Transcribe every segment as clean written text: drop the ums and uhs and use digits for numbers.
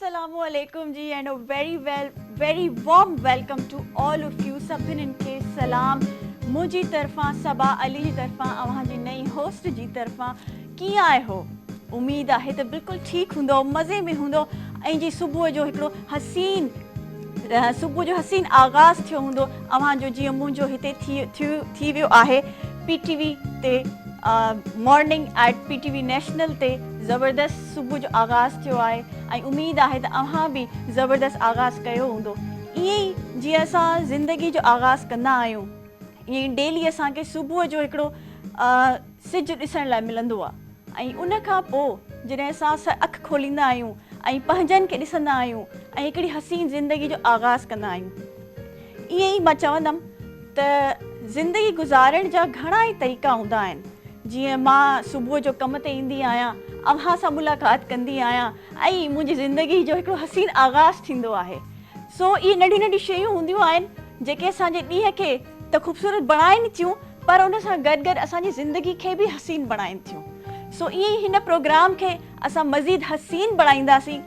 Assalamualaikum ji and a very warm welcome to all of you. सभिनीनि खे सलाम मुंहिंजी तरफ़ां सबा अली जी तरफ़ां अव्हां जी नई होस्ट जी तरफ़ां कीअं आहियो? उमेद आहे त बिल्कुलु ठीकु हूंदो, मज़े में हूंदो ऐं जी सुबुह जो हिकिड़ो हसीन आगाज़ थियो हूंदो अव्हां जो जीअं मुंहिंजो हिते थी वियो आहे PTV ते मॉर्निंग एट PTV नेशनल ते ज़बरदस्त सुबुह जो आगाज़ थियो आहे ऐं उमेद आहे त अव्हां बि ज़बरदस्त आगाज़ कयो हूंदो। ईअं ई जीअं असां ज़िंदगी जो आगाज़ कंदा आहियूं ईअं ई डेली असांखे सुबुह जो हिकिड़ो सिज ॾिसण लाइ मिलंदो आहे ऐं उन खां पोइ जॾहिं असां अखि खोलींदा आहियूं ऐं पंहिंजनि खे ॾिसंदा आहियूं ऐं हिकिड़ी हसीन ज़िंदगी जो आगाज़ कंदा आहियूं। ईअं ई मां चवंदमि त ज़िंदगी गुज़ारण जा घणा ई तरीक़ा हूंदा आहिनि। जीअं मां सुबुह जो कम ते ईंदी आहियां, अव्हां सां मुलाक़ात कंदी आहियां ऐं मुंहिंजी ज़िंदगी जो हिकिड़ो हसीन आगाज़ थींदो आहे। सो इहे नंढियूं नंढियूं शयूं हूंदियूं आहिनि जेके असांजे ॾींहं खे त ख़ूबसूरत बणाइनि थियूं पर उन सां गॾु गॾु असांजी ज़िंदगी खे बि हसीन बणाइनि थियूं। सो ईअं ई हिन प्रोग्राम खे असां मज़ीद हसीन बणाईंदासीं,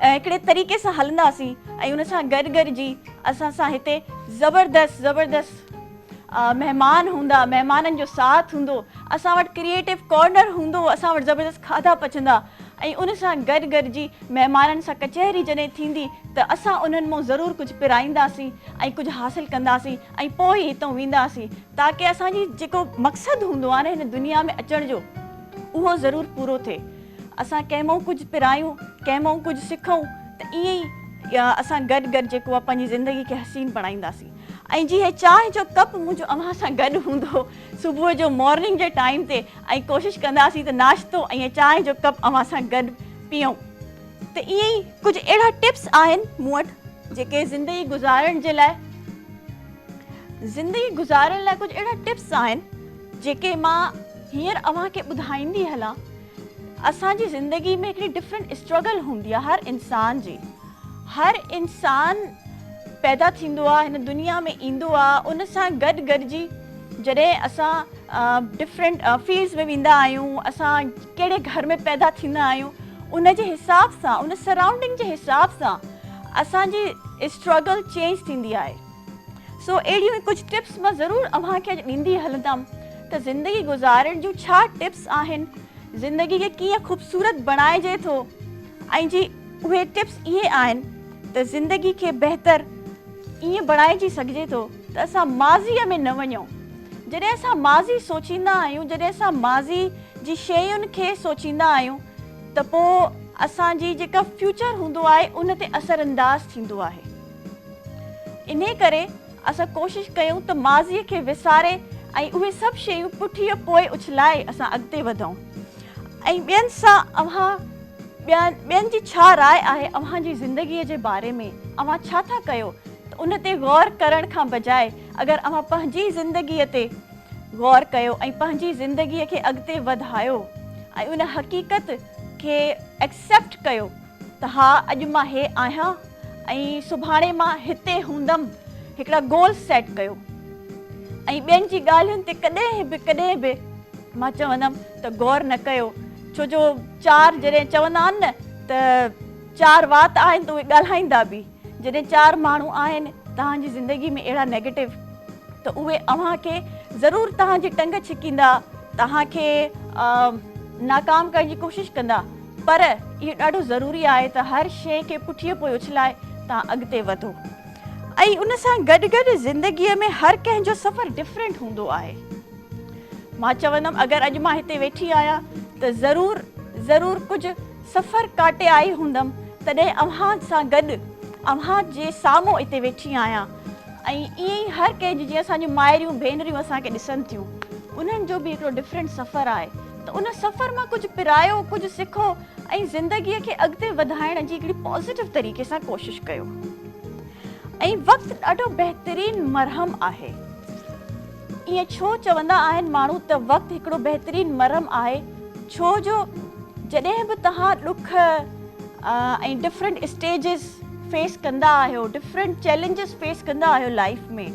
हिकिड़े तरीक़े सां हलंदासीं ऐं उन सां गॾु जी असां सां हिते ज़बरदस्त महिमान हूंदा, महिमाननि जो साथ हूंदो, असां वटि क्रिएटिव कॉर्नर हूंदो, असां वटि ज़बरदस्त खाधा पचंदा ऐं उन सां गॾु जी महिमाननि सां कचहरी जॾहिं थींदी त असां उन्हनि मां ज़रूरु कुझु पिराईंदासीं ऐं कुझु हासिलु कंदासीं ऐं पोइ ई हितां वेंदासीं ताकी असांजी जेको मक़सदु हूंदो आहे न हिन दुनिया में अचण जो उहो ज़रूरु पूरो थिए। असां कंहिं मां कुझु पिरायूं, कंहिं मां कुझु सिखूं त ईअं ई असां गॾु जेको आहे पंहिंजी ज़िंदगी खे हसीन बणाईंदासीं। ऐं जीअं चांहि जो कप मुंहिंजो अव्हां सां गॾु हूंदो सुबुह जो मॉर्निंग जे टाइम ते ऐं कोशिशि कंदासीं त नाश्तो ऐं चांहि जो कप अव्हां सां गॾु पीऊं। त ईअं ई कुझु अहिड़ा टिप्स आहिनि मूं वटि जेके ज़िंदगी गुज़ारण लाइ कुझु अहिड़ा टिप्स आहिनि जेके मां हींअर अव्हां खे ॿुधाईंदी हलां। असांजी ज़िंदगी में हिकिड़ी डिफरेंट स्ट्रगल हूंदी आहे हर इंसान जी। हर इंसान पैदा थींदो आहे, हिन दुनिया में ईंदो आहे, उन सां गॾु जी जॾहिं असां डिफरेंट फील्ड्स में वेंदा आहियूं, असां कहिड़े घर में पैदा थींदा आहियूं, उन जे हिसाब सां, उन सराउंडिंग जे हिसाब सां असांजी स्ट्रगल चेंज थींदी आहे। सो अहिड़ियूं कुझु टिप्स मां ज़रूरु अव्हां खे ॾींदी हलंदमि त ज़िंदगी गुज़ारण जूं छा टिप्स आहिनि, ज़िंदगी खे कीअं ख़ूबसूरत बणाइजे थो ऐं जी उहे टिप्स इहे आहिनि त ज़िंदगी खे बहितर ईअं बणाइजी सघिजे थो त असां माज़ीअ में न वञूं। जॾहिं असां माज़ी सोचींदा आहियूं, जॾहिं असां माज़ी जी शयुनि खे सोचींदा आहियूं त पोइ असांजी जेका फ्यूचर हूंदो आहे उन ते असरअंदाज़ थींदो आहे। इन करे असां कोशिशि कयूं त माज़ीअ खे विसारे ऐं उहे सभु शयूं पुठीअ पोइ उछलाए असां अॻिते वधूं। ऐं ॿियनि सां ॿियनि जी छा राय आहे अव्हां जी ज़िंदगीअ जे बारे में, अव्हां छा था कयो, त उन ते गौर करण खां बजाए अगरि अव्हां पंहिंजी ज़िंदगीअ ते गौर कयो ऐं पंहिंजी ज़िंदगीअ खे अॻिते वधायो ऐं उन हक़ीक़त खे एक्सेप्ट कयो त हा अॼु मां हे आहियां ऐं सुभाणे मां हिते हूंदमि, हिकिड़ा गोल सेट कयो ऐं ॿियनि जी ॻाल्हियुनि ते कॾहिं बि मां चवंदमि त गौर न कयो। छो जो चारि जॾहिं चवंदा आहिनि न त चारि वात आहिनि त उहे ॻाल्हाईंदा बि। जॾहिं चारि माण्हू आहिनि तव्हांजी ज़िंदगी में अहिड़ा नेगेटिव त उहे अव्हां खे ज़रूरु तव्हांजी टंग छिकींदा, तव्हांखे नाकाम करण जी कोशिशि कंदा, पर इहो ॾाढो ज़रूरी आहे त हर शइ खे पुठीअ पोइ उछलाए तव्हां अॻिते वधो। ऐं उन सां गॾु ज़िंदगीअ में हर कंहिंजो सफ़र डिफरेंट हूंदो आहे। मां चवंदमि अगरि अॼु मां हिते वेठी आहियां त ज़रूरु कुझु सफ़र काटे आई हूंदमि तॾहिं अव्हां सां गॾु अव्हां जे साम्हूं हिते वेठी आहियां। ऐं ईअं ई हर कंहिंजी जीअं असांजूं माइरियूं भेनरियूं असांखे ॾिसनि थियूं, उन्हनि जो बि हिकिड़ो डिफरेंट सफ़र आहे त उन सफ़र मां कुझु पिरायो, कुझु सिखो ऐं ज़िंदगीअ खे अॻिते वधाइण जी हिकिड़ी पॉज़िटिव तरीक़े सां कोशिशि कयो। ऐं वक़्तु ॾाढो बहितरीनु मरहम आहे। ईअं छो चवंदा आहिनि माण्हू त वक़्तु हिकिड़ो बहितरीनु मरहम आहे? छो जो जॾहिं बि तव्हां ॾुख ऐं डिफरेंट स्टेजिस फेस कंदा आहियो, डिफरेंट चैलेंजिस फेस कंदा आहियो लाइफ में,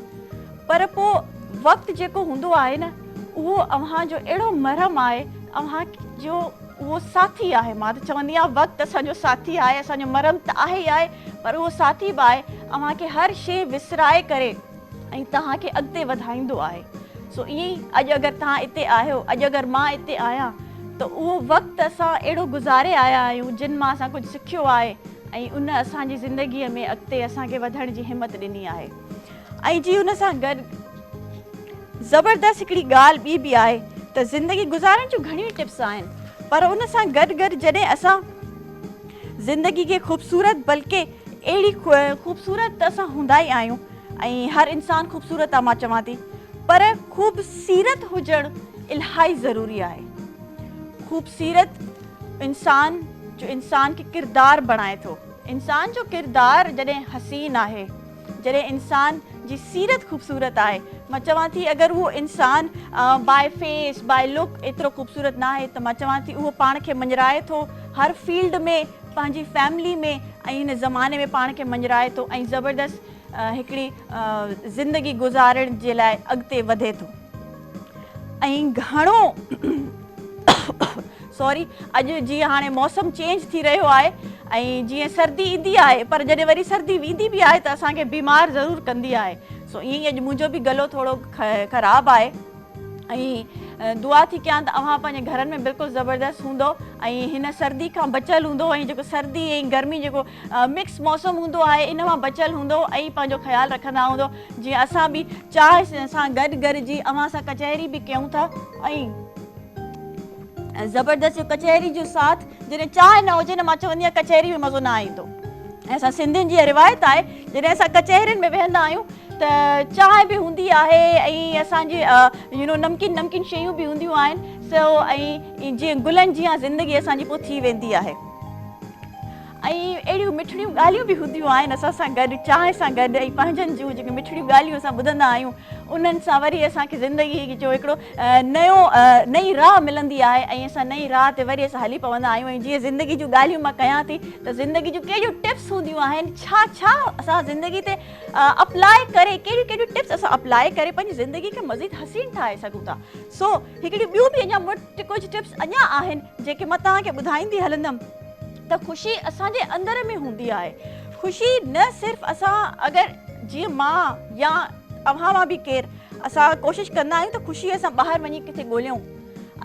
पर पोइ वक़्तु जेको हूंदो आहे न उहो अव्हां जो अहिड़ो मरहम आहे, अव्हां जो उहो साथी आहे। मां त चवंदी आहियां वक़्तु असांजो साथी आहे, असांजो मरम त आहे ई आहे, पर उहो साथी बि आहे अव्हांखे हर शइ विसराए करे ऐं तव्हांखे अॻिते वधाईंदो आहे। सो ईअं ई अॼु अगरि तव्हां हिते आहियो, अॼु अगरि मां हिते आहियां, त उहो वक़्तु असां अहिड़ो गुज़ारे आया आहियूं जिन मां असां कुझु सिखियो आहे ऐं उन असांजी ज़िंदगीअ में अॻिते असांखे वधण जी हिमत ॾिनी आहे। ऐं जी उन सां गॾु ज़बरदस्त हिकिड़ी ॻाल्हि ॿी बि आहे त ज़िंदगी गुज़ारण जूं घणियूं टिप्स आहिनि, पर उन सां गॾु गॾु जॾहिं असां ज़िंदगी खे ख़ूबसूरत, बल्कि अहिड़ी ख़ूबसूरत त असां हूंदा ई आहियूं ऐं हर इंसानु ख़ूबसूरत आहे, मां चवां थी, पर ख़ूबसीरत हुजणु इलाही ज़रूरी आहे। ख़ूबसीरत इंसान खे किरदारु बणाए थो। इंसान जो किरदारु जॾहिं हसीन आहे, जॾहिं इंसान जी सीरत ख़ूबसूरत आहे, मां चवां थी अगरि उहो इंसान बाय फेस, बाय लुक एतिरो ख़ूबसूरत न आहे, त मां चवां थी उहो पाण खे मंझराए थो हर फील्ड में, पंहिंजी फैमिली में ऐं हिन ज़माने में पाण खे मंझराए थो ऐं ज़बरदस्त हिकिड़ी ज़िंदगी गुज़ारण जे लाइ अॻिते वधे थो। ऐं घणो सॉरी, अॼु जीअं हाणे मौसम चेंज थी रहियो आहे ऐं जीअं सर्दी ईंदी आहे, पर जॾहिं वरी सर्दी वेंदी बि आहे त असांखे बीमार ज़रूरु कंदी आहे। सो ईअं ई अॼु मुंहिंजो बि गलो थोरो ख़राबु आहे ऐं दुआ थी कयां त अव्हां पंहिंजे घरनि में बिल्कुलु ज़बरदस्त हूंदो ऐं हिन सर्दी खां बचियलु हूंदो ऐं जेको सर्दी ऐं गर्मी जेको मिक्स मौसम हूंदो आहे इन मां बचियलु हूंदो ऐं पंहिंजो ख़्यालु रखंदा हूंदो। जीअं असां बि चांहि सां गॾु जी अव्हां सां कचहरी बि कयूं था ऐं ज़बरदस्त कचहरी जो साथ जॾहिं चांहि न हुजे न, मां चवंदी आहियां कचहरी में मज़ो न ईंदो। ऐं असां सिंधियुनि जी रिवायत आहे जॾहिं असां कचहरियुनि में वेहंदा आहियूं त चांहि बि हूंदी आहे ऐं असांजी नमकीन शयूं बि हूंदियूं आहिनि। सो ऐं जीअं गुलनि जी ज़िंदगी असांजी पोइ थी वेंदी आहे ऐं अहिड़ियूं मिठड़ियूं ॻाल्हियूं बि हूंदियूं आहिनि असां सां गॾु, चांहि सां गॾु ऐं पंहिंजनि जूं जेके मिठड़ियूं ॻाल्हियूं असां ॿुधंदा आहियूं, उन्हनि सां वरी असांखे ज़िंदगी जो हिकिड़ो नई राह मिलंदी आहे ऐं असां नई राह ते वरी असां हली पवंदा आहियूं। ऐं जीअं ज़िंदगी जूं ॻाल्हियूं मां कयां थी त ज़िंदगी जूं कहिड़ियूं टिप्स हूंदियूं आहिनि, छा असां ज़िंदगी ते अप्लाई करे, कहिड़ियूं टिप्स असां अप्लाई करे पंहिंजी ज़िंदगी खे मज़ीद हसीन ठाहे सघूं था। सो हिकिड़ियूं ॿियूं बि अञा कुझु टिप्स अञा आहिनि जेके मां तव्हांखे ॿुधाईंदी हलंदमि त ख़ुशी असांजे अंदर में हूंदी आहे। ख़ुशी न सिर्फ़ु असां अगरि जीअं मां या अव्हां मां बि केरु असां कोशिशि कंदा आहियूं त ख़ुशी असां ॿाहिरि वञी किथे ॻोल्हियूं,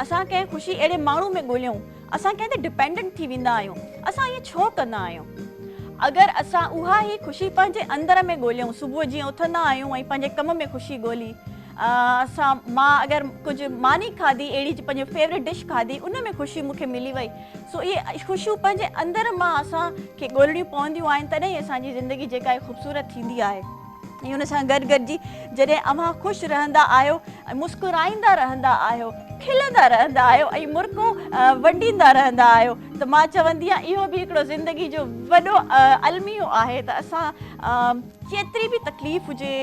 असां कंहिं ख़ुशी अहिड़े माण्हू में ॻोल्हियूं, असां कंहिं ते डिपेंडेंट थी वेंदा आहियूं। असां ईअं छो कंदा आहियूं? अगरि असां उहा ई ख़ुशी पंहिंजे अंदर में ॻोल्हियूं, सुबुह जीअं उथंदा आहियूं ऐं पंहिंजे कम में ख़ुशी ॻोल्ही, मां अगरि कुझु मानी खाधी, अहिड़ी पंहिंजो फेवरेट डिश खाधी, उन में ख़ुशी मूंखे मिली वई। सो इहे ख़ुशियूं पंहिंजे अंदर मां असांखे ॻोल्हणियूं पवंदियूं आहिनि, तॾहिं असांजी ज़िंदगी जेका आहे ख़ूबसूरत थींदी आहे। ऐं उन सां गॾु जी जॾहिं अव्हां ख़ुशि रहंदा आहियो ऐं मुस्कुराईंदा रहंदा आहियो, खिलंदा रहंदा आहियो ऐं मुर्कूं वंडींदा रहंदा आहियो, त मां चवंदी आहियां इहो बि हिकिड़ो ज़िंदगी जो वॾो अलमियो आहे त असां केतिरी बि तकलीफ़ हुजे,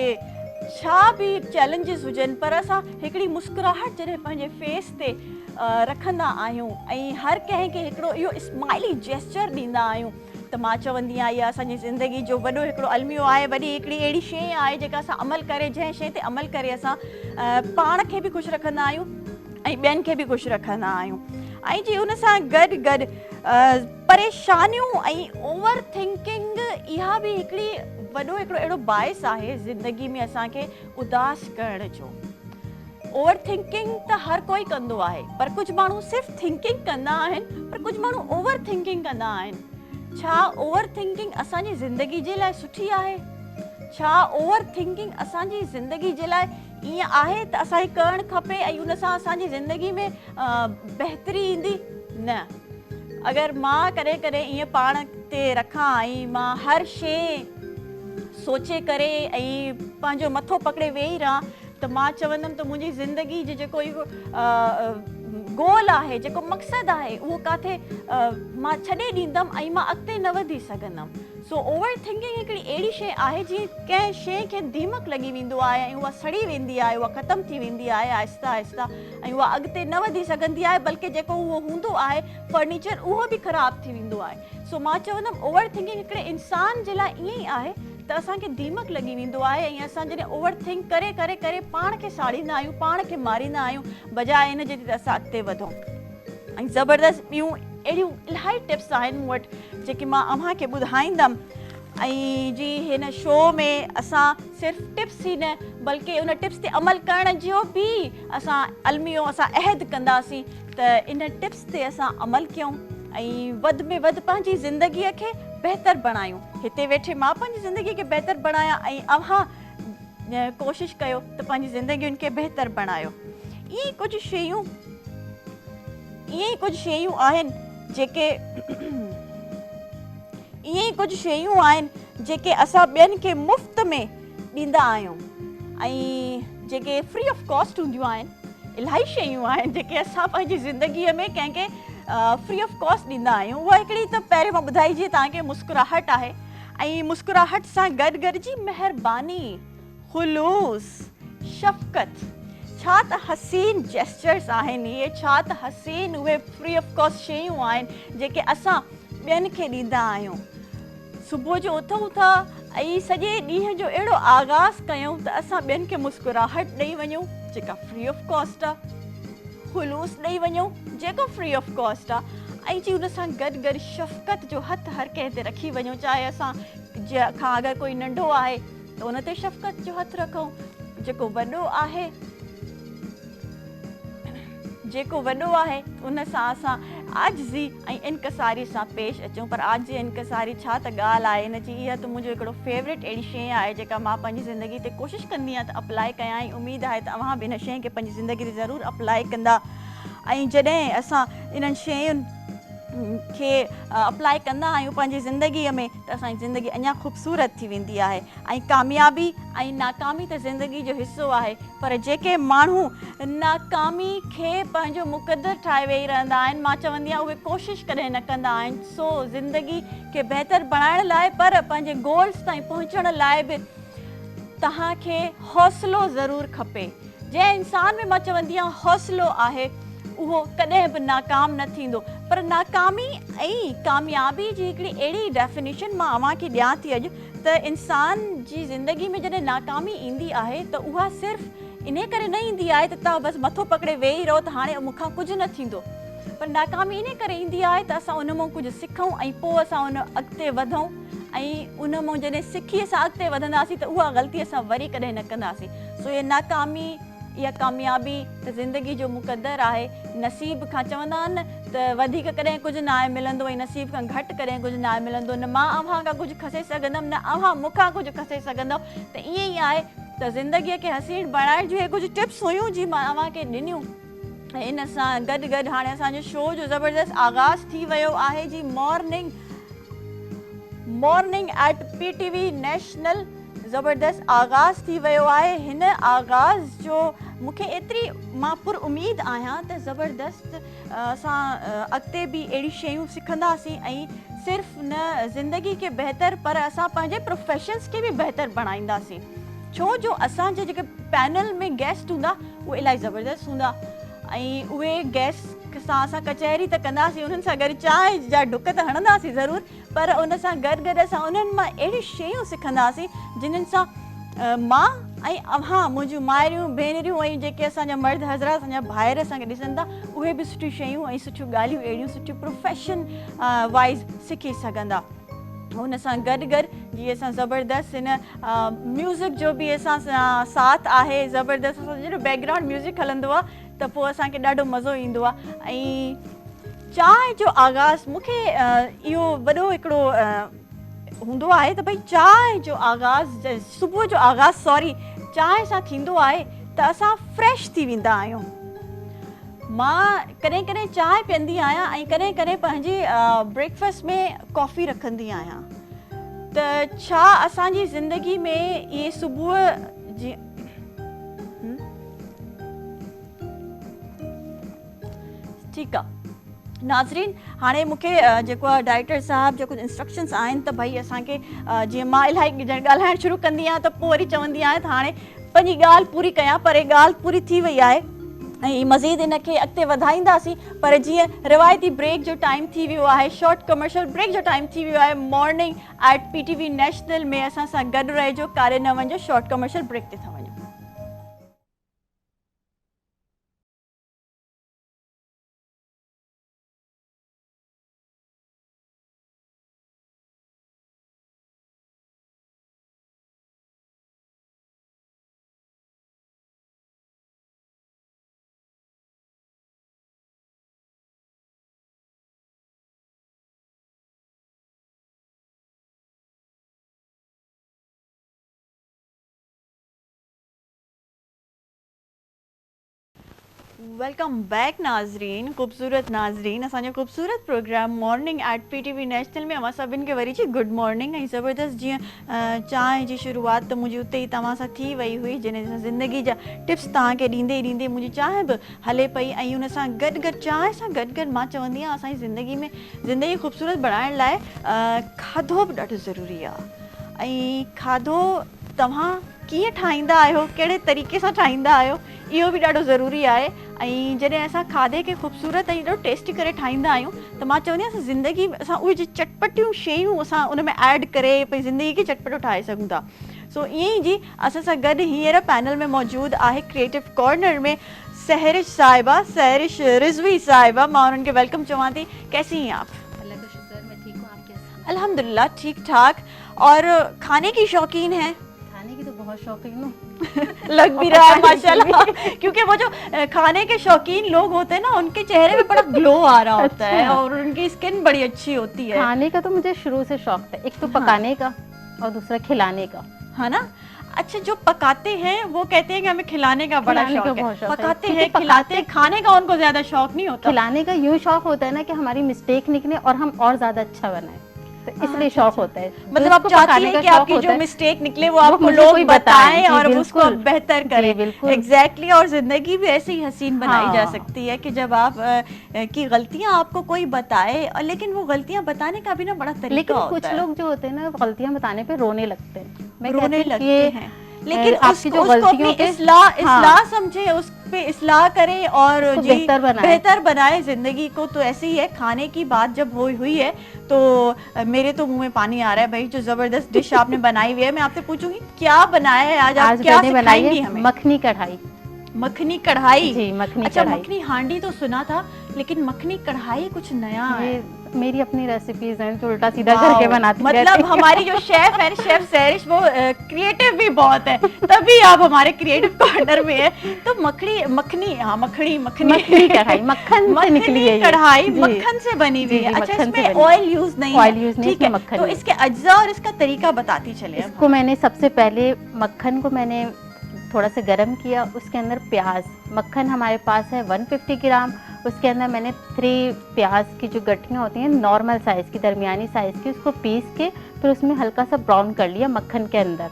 छा बि चैलेंजिस हुजनि, पर असां हिकिड़ी मुस्कुराहट जॾहिं पंहिंजे फेस ते रखंदा आहियूं ऐं हर कंहिंखे हिकिड़ो इहो स्माइली जेस्चर ॾींदा आहियूं, त मां चवंदी आहियां इहा असांजी ज़िंदगी जो वॾो हिकिड़ो अलमियो आहे। वरी हिकिड़ी अहिड़ी शइ आहे जेका असां अमल करे, जंहिं शइ ते अमल करे असां पाण खे बि ख़ुशि रखंदा आहियूं ऐं ॿियनि खे बि ख़ुशि रखंदा आहियूं। ऐं जी उन सां गॾु परेशानियूं ऐं ओवर थिंकिंग, इहा बि हिकिड़ी वॾो हिकिड़ो अहिड़ो बाइस आहे ज़िंदगी में असांखे उदास करण जो। ओवर थिंकिंग त हर कोई कंदो आहे, पर कुझु माण्हू सिर्फ़ु थिंकिंग कंदा आहिनि, पर कुझु माण्हू ओवर थिंकिंग कंदा आहिनि। छा ओवर थिंकिंग असांजी ज़िंदगी जे लाइ सुठी आहे? छा ओवर थिंकिंग असांजी ज़िंदगी जे लाइ ईअं आहे त असांखे करणु खपे ऐं उन सां असांजी ज़िंदगी में बहितरी ईंदी? न। अगरि मां कॾहिं कॾहिं ईअं पाण ते रखां ऐं मां हर शइ सोचे करे ऐं पंहिंजो मथो पकिड़े वेही रहां, त मां चवंदमि त मुंहिंजी ज़िंदगी जो जेको इहो गोल आहे, जेको मक़सदु आहे, उहो किथे मां छॾे ॾींदमि ऐं मां अॻिते न वधी सघंदमि। सो ओवर थिंकिंग हिकिड़ी अहिड़ी शइ आहे जीअं कंहिं शइ खे दीमक लॻी वेंदो आहे ऐं उहा सड़ी वेंदी आहे, उहा ख़तमु थी वेंदी आहे आहिस्ता आहिस्ता, ऐं उहा अॻिते न वधी सघंदी आहे, बल्कि जेको उहो हूंदो आहे फर्नीचर, उहो बि ख़राबु थी वेंदो आहे। सो मां चवंदमि ओवर थिंकिंग हिकिड़े इंसान जे लाइ ईअं ई आहे त असांखे दीमक लॻी वेंदो आहे ऐं असां जॾहिं ओवर थिंक करे करे करे पाण खे साड़ींदा आहियूं, पाण खे मारींदा आहियूं, बजाए इन जे त असां अॻिते वधूं। ऐं ज़बरदस्त ॿियूं अहिड़ियूं इलाही टिप्स आहिनि मूं वटि जेके मां अव्हांखे ॿुधाईंदमि। ऐं जी हिन शो में असां सिर्फ़ु टिप्स ई न बल्कि उन टिप्स ते अमल करण जो बि असां अलमियो असां अहद कंदासीं त इन टिप्स ते असां अमल कयूं ऐं वधि में वधि पंहिंजी ज़िंदगीअ खे बहितर बणायूं। हिते वेठे मां पंहिंजी ज़िंदगीअ खे बहितर बणायां ऐं अव्हां कोशिशि कयो त पंहिंजी ज़िंदगियुनि खे बहितर बणायो। इहे कुझु शयूं आहिनि जेके असां ॿियनि खे मुफ़्त में ॾींदा आहियूं ऐं जेके फ्री ऑफ कॉस्ट हूंदियूं आहिनि। इलाही शयूं आहिनि जेके असां पंहिंजी ज़िंदगीअ में कंहिंखे फ्री ऑफ कॉस्ट ॾींदा आहियूं। उहा हिकिड़ी त पहिरियों मां ॿुधाई जीअं तव्हांखे मुस्कुराहट आहे ऐं मुस्कुराहट सां गॾु गॾु जी महिरबानी, ख़ुलूस, शफ़क़त, छा त हसीन जेस्चर्स आहिनि इहे, छा त हसीन उहे फ्री ऑफ कॉस्ट शयूं आहिनि जेके असां ॿियनि खे ॾींदा आहियूं। सुबुह जो उथूं था ऐं सॼे ॾींहं जो अहिड़ो आगाज़ कयूं त असां ॿियनि खे मुस्कुराहट ॾेई वञूं जेका फ्री ऑफ कॉस्ट आहे, ख़ुलूस ॾेई वञूं जेको फ्री ऑफ कॉस्ट आहे ऐं जी उन सां गॾु गॾु शफ़क़त जो हथु हर कंहिं ते रखी वञूं। चाहे असां खां अगरि कोई नंढो आहे त उन ते शफ़क़त जो हथु रखूं, जेको वॾो आहे उन सां असां आजिज़ी ऐं इनकसारी सां पेश अचूं। पर आजिज़ी इनकसारी छा त ॻाल्हि आहे, इन जी इहा त मुंहिंजो हिकिड़ो फेवरेट अहिड़ी शइ आहे जेका मां पंहिंजी ज़िंदगी ते कोशिशि कंदी आहियां त अप्लाई कयां ऐं उमेदु आहे त अव्हां बि इन शइ खे पंहिंजी ज़िंदगी ते ज़रूरु अप्लाई कंदा। ऐं जॾहिं असां इन्हनि शयुनि खे अप्लाई कंदा आहियूं पंहिंजी ज़िंदगीअ में त असांजी ज़िंदगी अञा ख़ूबसूरत थी वेंदी आहे। ऐं कामयाबी ऐं नाकामी त ज़िंदगी जो हिसो आहे, पर जेके माण्हू नाकामी खे पंहिंजो मुक़दर ठाहे वेही रहंदा आहिनि, मां चवंदी आहियां उहे कोशिशि कॾहिं न कंदा आहिनि। सो ज़िंदगी खे बहितर बणाइण लाइ पर पंहिंजे गोल्स ताईं पहुचण लाइ बि तव्हांखे हौसलो ज़रूरु खपे। जंहिं इंसान में मां चवंदी आहियां हौसलो आहे उहो कॾहिं बि नाकाम न थींदो। पर नाकामी ऐं कामयाबी जी हिकिड़ी अहिड़ी डेफिनेशन मां अव्हांखे ॾियां थी अॼु त इंसान जी ज़िंदगी में जॾहिं नाकामी ईंदी आहे त उहा सिर्फ़ु इन करे न ईंदी आहे त तव्हां बसि मथो पकिड़े वेही रहो त हाणे मूंखां कुझु न थींदो। पर नाकामी इन करे ईंदी आहे त असां उन मां कुझु सिखूं ऐं पोइ असां उन अॻिते वधूं ऐं उन मां जॾहिं सिखी असां अॻिते वधंदासीं त उहा ग़लती असां वरी कॾहिं न कंदासीं। सो इहा नाकामी इहा कामयाबी त ज़िंदगी जो मुक़दर आहे। नसीब खां चवंदा आहिनि न त वधीक कॾहिं कुझु न आहे मिलंदो ऐं नसीब खां घटि कॾहिं कुझु न आहे मिलंदो। न मां अव्हां खां कुझु खसे सघंदमि न अव्हां मूंखां कुझु खसे सघंदव। त ईअं ई आहे त ज़िंदगीअ खे हसीन बणाइण जूं इहे कुझु टिप्स हुयूं जी मां अव्हांखे ॾिनियूं। ऐं इन सां गॾु गॾु हाणे असांजो शो जो ज़बरदस्त आगाज़ थी वियो आहे जी मॉर्निंग एट PTV नेशनल ज़बरदस्त आगाज़ थी वियो आहे। हिन आगाज़ जो मूंखे एतिरी मां पुर उमेद आहियां त ज़बरदस्त असां अॻिते बि अहिड़ी शयूं सिखंदासीं ऐं सिर्फ़ु न ज़िंदगी खे बहितर पर असां पंहिंजे प्रोफेशन्स खे बि बहितर बणाईंदासीं। छो जो असांजे जेके पैनल में गेस्ट हूंदा उहे इलाही ज़बरदस्त हूंदा ऐं उहे गेस्ट सां असां कचहरी त कंदासीं, उन्हनि सां गॾु चांहि जा ढुक त हणंदासीं ज़रूरु, पर उन सां गॾु गॾु असां उन्हनि मां अहिड़ी शयूं सिखंदासीं जिन्हनि सां मां ऐं अव्हां मुंहिंजूं माइरियूं भेनरियूं ऐं जेके असांजा मर्द हज़रात असांजा भाइर असांखे ॾिसनि था उहे बि सुठियूं शयूं ऐं सुठियूं ॻाल्हियूं अहिड़ियूं सुठियूं प्रोफेशन वाइज़ सिखी सघंदा। हुन सां गॾु गॾु जीअं असां ज़बरदस्त हिन म्यूज़िक जो बि असां साथ आहे। ज़बरदस्त असांजो जॾहिं बैकग्राउंड म्यूज़िक हलंदो आहे त पोइ असांखे ॾाढो मज़ो ईंदो आहे। ऐं चांहि जो आगाज़ मूंखे इहो वॾो हिकिड़ो हूंदो आहे त भई चांहि जो आगाज़ सुबुह जो आगाज़ चांहि सां थींदो आहे त असां फ्रेश थी वेंदा आहियूं। मां कॾहिं कॾहिं चांहि पीअंदी आहियां ऐं कॾहिं कॾहिं पंहिंजे ब्रेकफास्ट में कॉफ़ी रखंदी आहियां। त छा असांजी ज़िंदगी में इहे सुबुह जी ठीकु आहे नाज़रीन, हाणे मूंखे जेको आहे डायरेक्टर साहिबु जेको इंस्ट्रक्शन्स आहिनि त भई असांखे जीअं मां इलाही ॻाल्हाइणु शुरू कंदी आहियां त पोइ वरी चवंदी आहियां त हाणे पंहिंजी ॻाल्हि पूरी कयां, पर इहा ॻाल्हि पूरी थी वई आहे ऐं मज़ीद इन खे अॻिते वधाईंदासीं। पर जीअं रिवायती ब्रेक जो टाइम थी वियो आहे, शॉर्ट कमर्शियल ब्रेक जो टाइम थी वियो आहे, मॉर्निंग एट PTV नेशनल में असां सां गॾु रहिजो, कारे न वञिजो, शॉर्ट कमर्शियल ब्रेक ते था वञूं। वेलकम बैक नाज़रीन, ख़ूबसूरत नाज़रीन। असांजो ख़ूबसूरत programme morning at PTV national में अवां सभिनि खे वरी जी गुड मॉर्निंग। ऐं ज़बरदस्त जीअं चांहि जी शुरूआत त मुंहिंजी उते ई तव्हां सां थी वई हुई, जंहिं सां ज़िंदगी जा टिप्स तव्हांखे ॾींदे ॾींदे मुंहिंजी चांहि बि हले पई। ऐं उन सां गॾु गॾु चांहि सां गॾु गॾु मां चवंदी आहियां असांजी ज़िंदगी में ज़िंदगी ख़ूबसूरत बणाइण लाइ खाधो बि ॾाढो ज़रूरी आहे। ऐं खाधो तव्हां कीअं ठाहींदा आहियो, कहिड़े तरीक़े सां ठाहींदा आहियो, इहो बि ॾाढो ज़रूरी आहे। ऐं जॾहिं असां खाधे खे ख़ूबसूरत ऐं ॾाढो टेस्टी करे ठाहींदा आहियूं त मां चवंदी आहियां ज़िंदगी में असां उहे चटपटियूं शयूं असां उन में ऐड करे भई ज़िंदगी खे चटपटो ठाहे सघूं था। सो ईअं ई जी असां सां गॾु हींअर पैनल में मौजूदु आहे क्रिएटिव कॉर्नर में सहरिश साहिबा, सहरिश रिज़वी साहिबा। मां उन्हनि खे वेलकम चवां थी। कैसी हैं आप? अल्लाह का शुक्र, मैं ठीक हूँ। आप कैसे हैं? अल्हम्दुलिल्लाह ठीक ठाक। और खाने की शौकीन हैं? खाने की तो बहुत शौकीन हूँ। लग भी रहा है माशाल्लाह, क्योंकि वो जो खाने के शौकीन लोग होते हैं ना, उनके चेहरे में बड़ा ग्लो आ रहा होता है और उनकी स्किन बड़ी अच्छी होती है। खाने का तो मुझे शुरू से शौक था, एक तो पकाने का और दूसरा खिलाने का, है ना। अच्छा, जो पकाते हैं वो कहते हैं कि हमें खिलाने का बड़ा शौक है। पकाते हैं, खिलाते हैं, खाने का उनको ज्यादा शौक नहीं होता। खिलाने का यूँ शौक होता है ना कि हमारी मिस्टेक निकले और हम और ज्यादा अच्छा बनाए, तो इसलिए शौक होता है। मतलब आप चाहती हैं कि आपकी जो मिस्टेक निकले वो आपको लोग बताएं और उसको बेहतर करें। बिल्कुल एग्जैक्टली। और जिंदगी भी ऐसे ही हसीन बनाई जा सकती है कि जब आप की गलतियां आपको कोई बताए, और लेकिन वो गलतियां बताने का भी ना बड़ा तरीका होता है। कुछ लोग जो होते हैं ना गलतियां बताने पे रोने लगते हैं, रोने लगते हैं, लेकिन आपकी जो गलतियों पे इस्लाह समझे, उस पे इस्लाह करें और बेहतर बनाए जिंदगी को। तो ऐसे ही है, खाने की बात जब हुई है तो मेरे तो मुंह में पानी आ रहा है भाई। जो जबरदस्त डिश आपने बनाई हुई है, मैं आपसे पूछूंगी क्या बनाया है आज? आप क्या सिखाएंगी हमें? मखनी कढ़ाई। मखनी कढ़ाई जी, मखनी अच्छा, कढ़ाई। मखनी हांडी तो सुना था, लेकिन मखनी कढ़ाई कुछ नया है। मेरी अपनी रेसिपीज हैं जो उल्टा सीधा करके बनाती रहती मतलब हमारी जो शेफ है, शेफ सहरिश, वो क्रिएटिव भी बहुत है, तभी आप हमारे क्रिएटिव कॉर्नर में है। तो मखनी कढ़ाई मक्खन से निकली है, कढ़ाई मक्खन से बनी हुई है। अच्छा, इसमें ऑयल यूज नहीं है? ठीक है, मक्खन। तो इसके अज्जा और इसका तरीका बताती चले। इसको मैंने सबसे पहले मक्खन को मैंने थोड़ा सा गरम किया, उसके अंदर प्याज, मक्खन हमारे पास है 150 ग्राम, उसके अंदर मैंने 3 प्याज की जो गठियाँ होती हैं नॉर्मल साइज़ की, दरमियानी साइज़ की, उसको पीस के फिर उसमें हल्का सा ब्राउन कर लिया मक्खन के अंदर।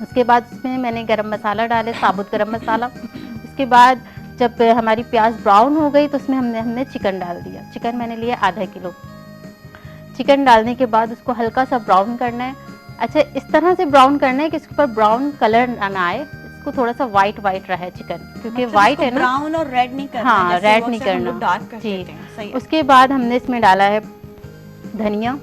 उसके बाद उसमें मैंने गरम मसाला डाले, साबुत गरम मसाला। उसके बाद जब हमारी प्याज ब्राउन हो गई तो उसमें हमने चिकन डाल दिया। चिकन मैंने लिया आधा किलो। चिकन डालने के बाद उसको हल्का सा ब्राउन करना है। अच्छा, इस तरह से ब्राउन करना है कि इसके ऊपर ब्राउन कलर ना आए, इसको थोड़ा सा वाइट रहे चिकन, क्योंकि वाइट है ना, ब्राउन और रेड नहीं करना। हाँ, रेड नहीं करना जी। उसके बाद हमने इसमें डाला है धनिया।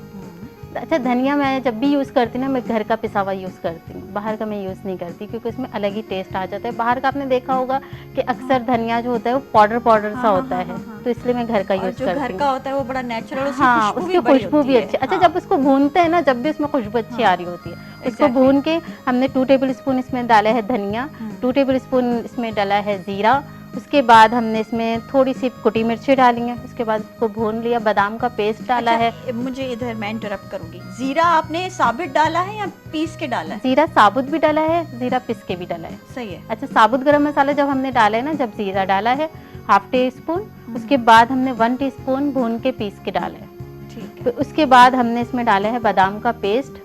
अच्छा, धनिया मैं जब भी यूज़ करती हूँ ना, मैं घर का पिसा हुआ यूज़ करती हूँ, बाहर का मैं यूज़ नहीं करती, क्योंकि उसमें अलग ही टेस्ट आ जाता है। बाहर का आपने देखा होगा कि अक्सर धनिया जो होता है वो पाउडर सा होता है, तो इसलिए मैं घर का यूज़ करती हूँ। घर का होता है वो बड़ा नेचुरल, हाँ, उसकी खुशबू भी अच्छी। अच्छा, जब उसको भूनते हैं ना, जब भी उसमें खुशबू अच्छी आ रही होती है, इसको भून के हमने 2 टेबल स्पून इसमें डाला है धनिया, 2 टेबल स्पून इसमें डाला है ज़ीरा। उसके बाद हमने इसमें थोड़ी सी कुटी मिर्ची डाली है। उसके बाद उसको भून लिया, बादाम का पेस्ट डाला है। मुझे इधर मैं इंटरप्ट करूंगी, जीरा आपने साबुत डाला है या पीस के डाला है? जीरा साबुत भी डाला है, जीरा पीस के भी डाला है। सही है। अच्छा, साबुत गरम मसाला जब हमने डाला है ना, जब जीरा डाला है ½ टीस्पून, उसके बाद हमने 1 टीस्पून भून के पीस के डाला है। ठीक है। तो उसके बाद हमने इसमें डाला है बादाम का पेस्ट,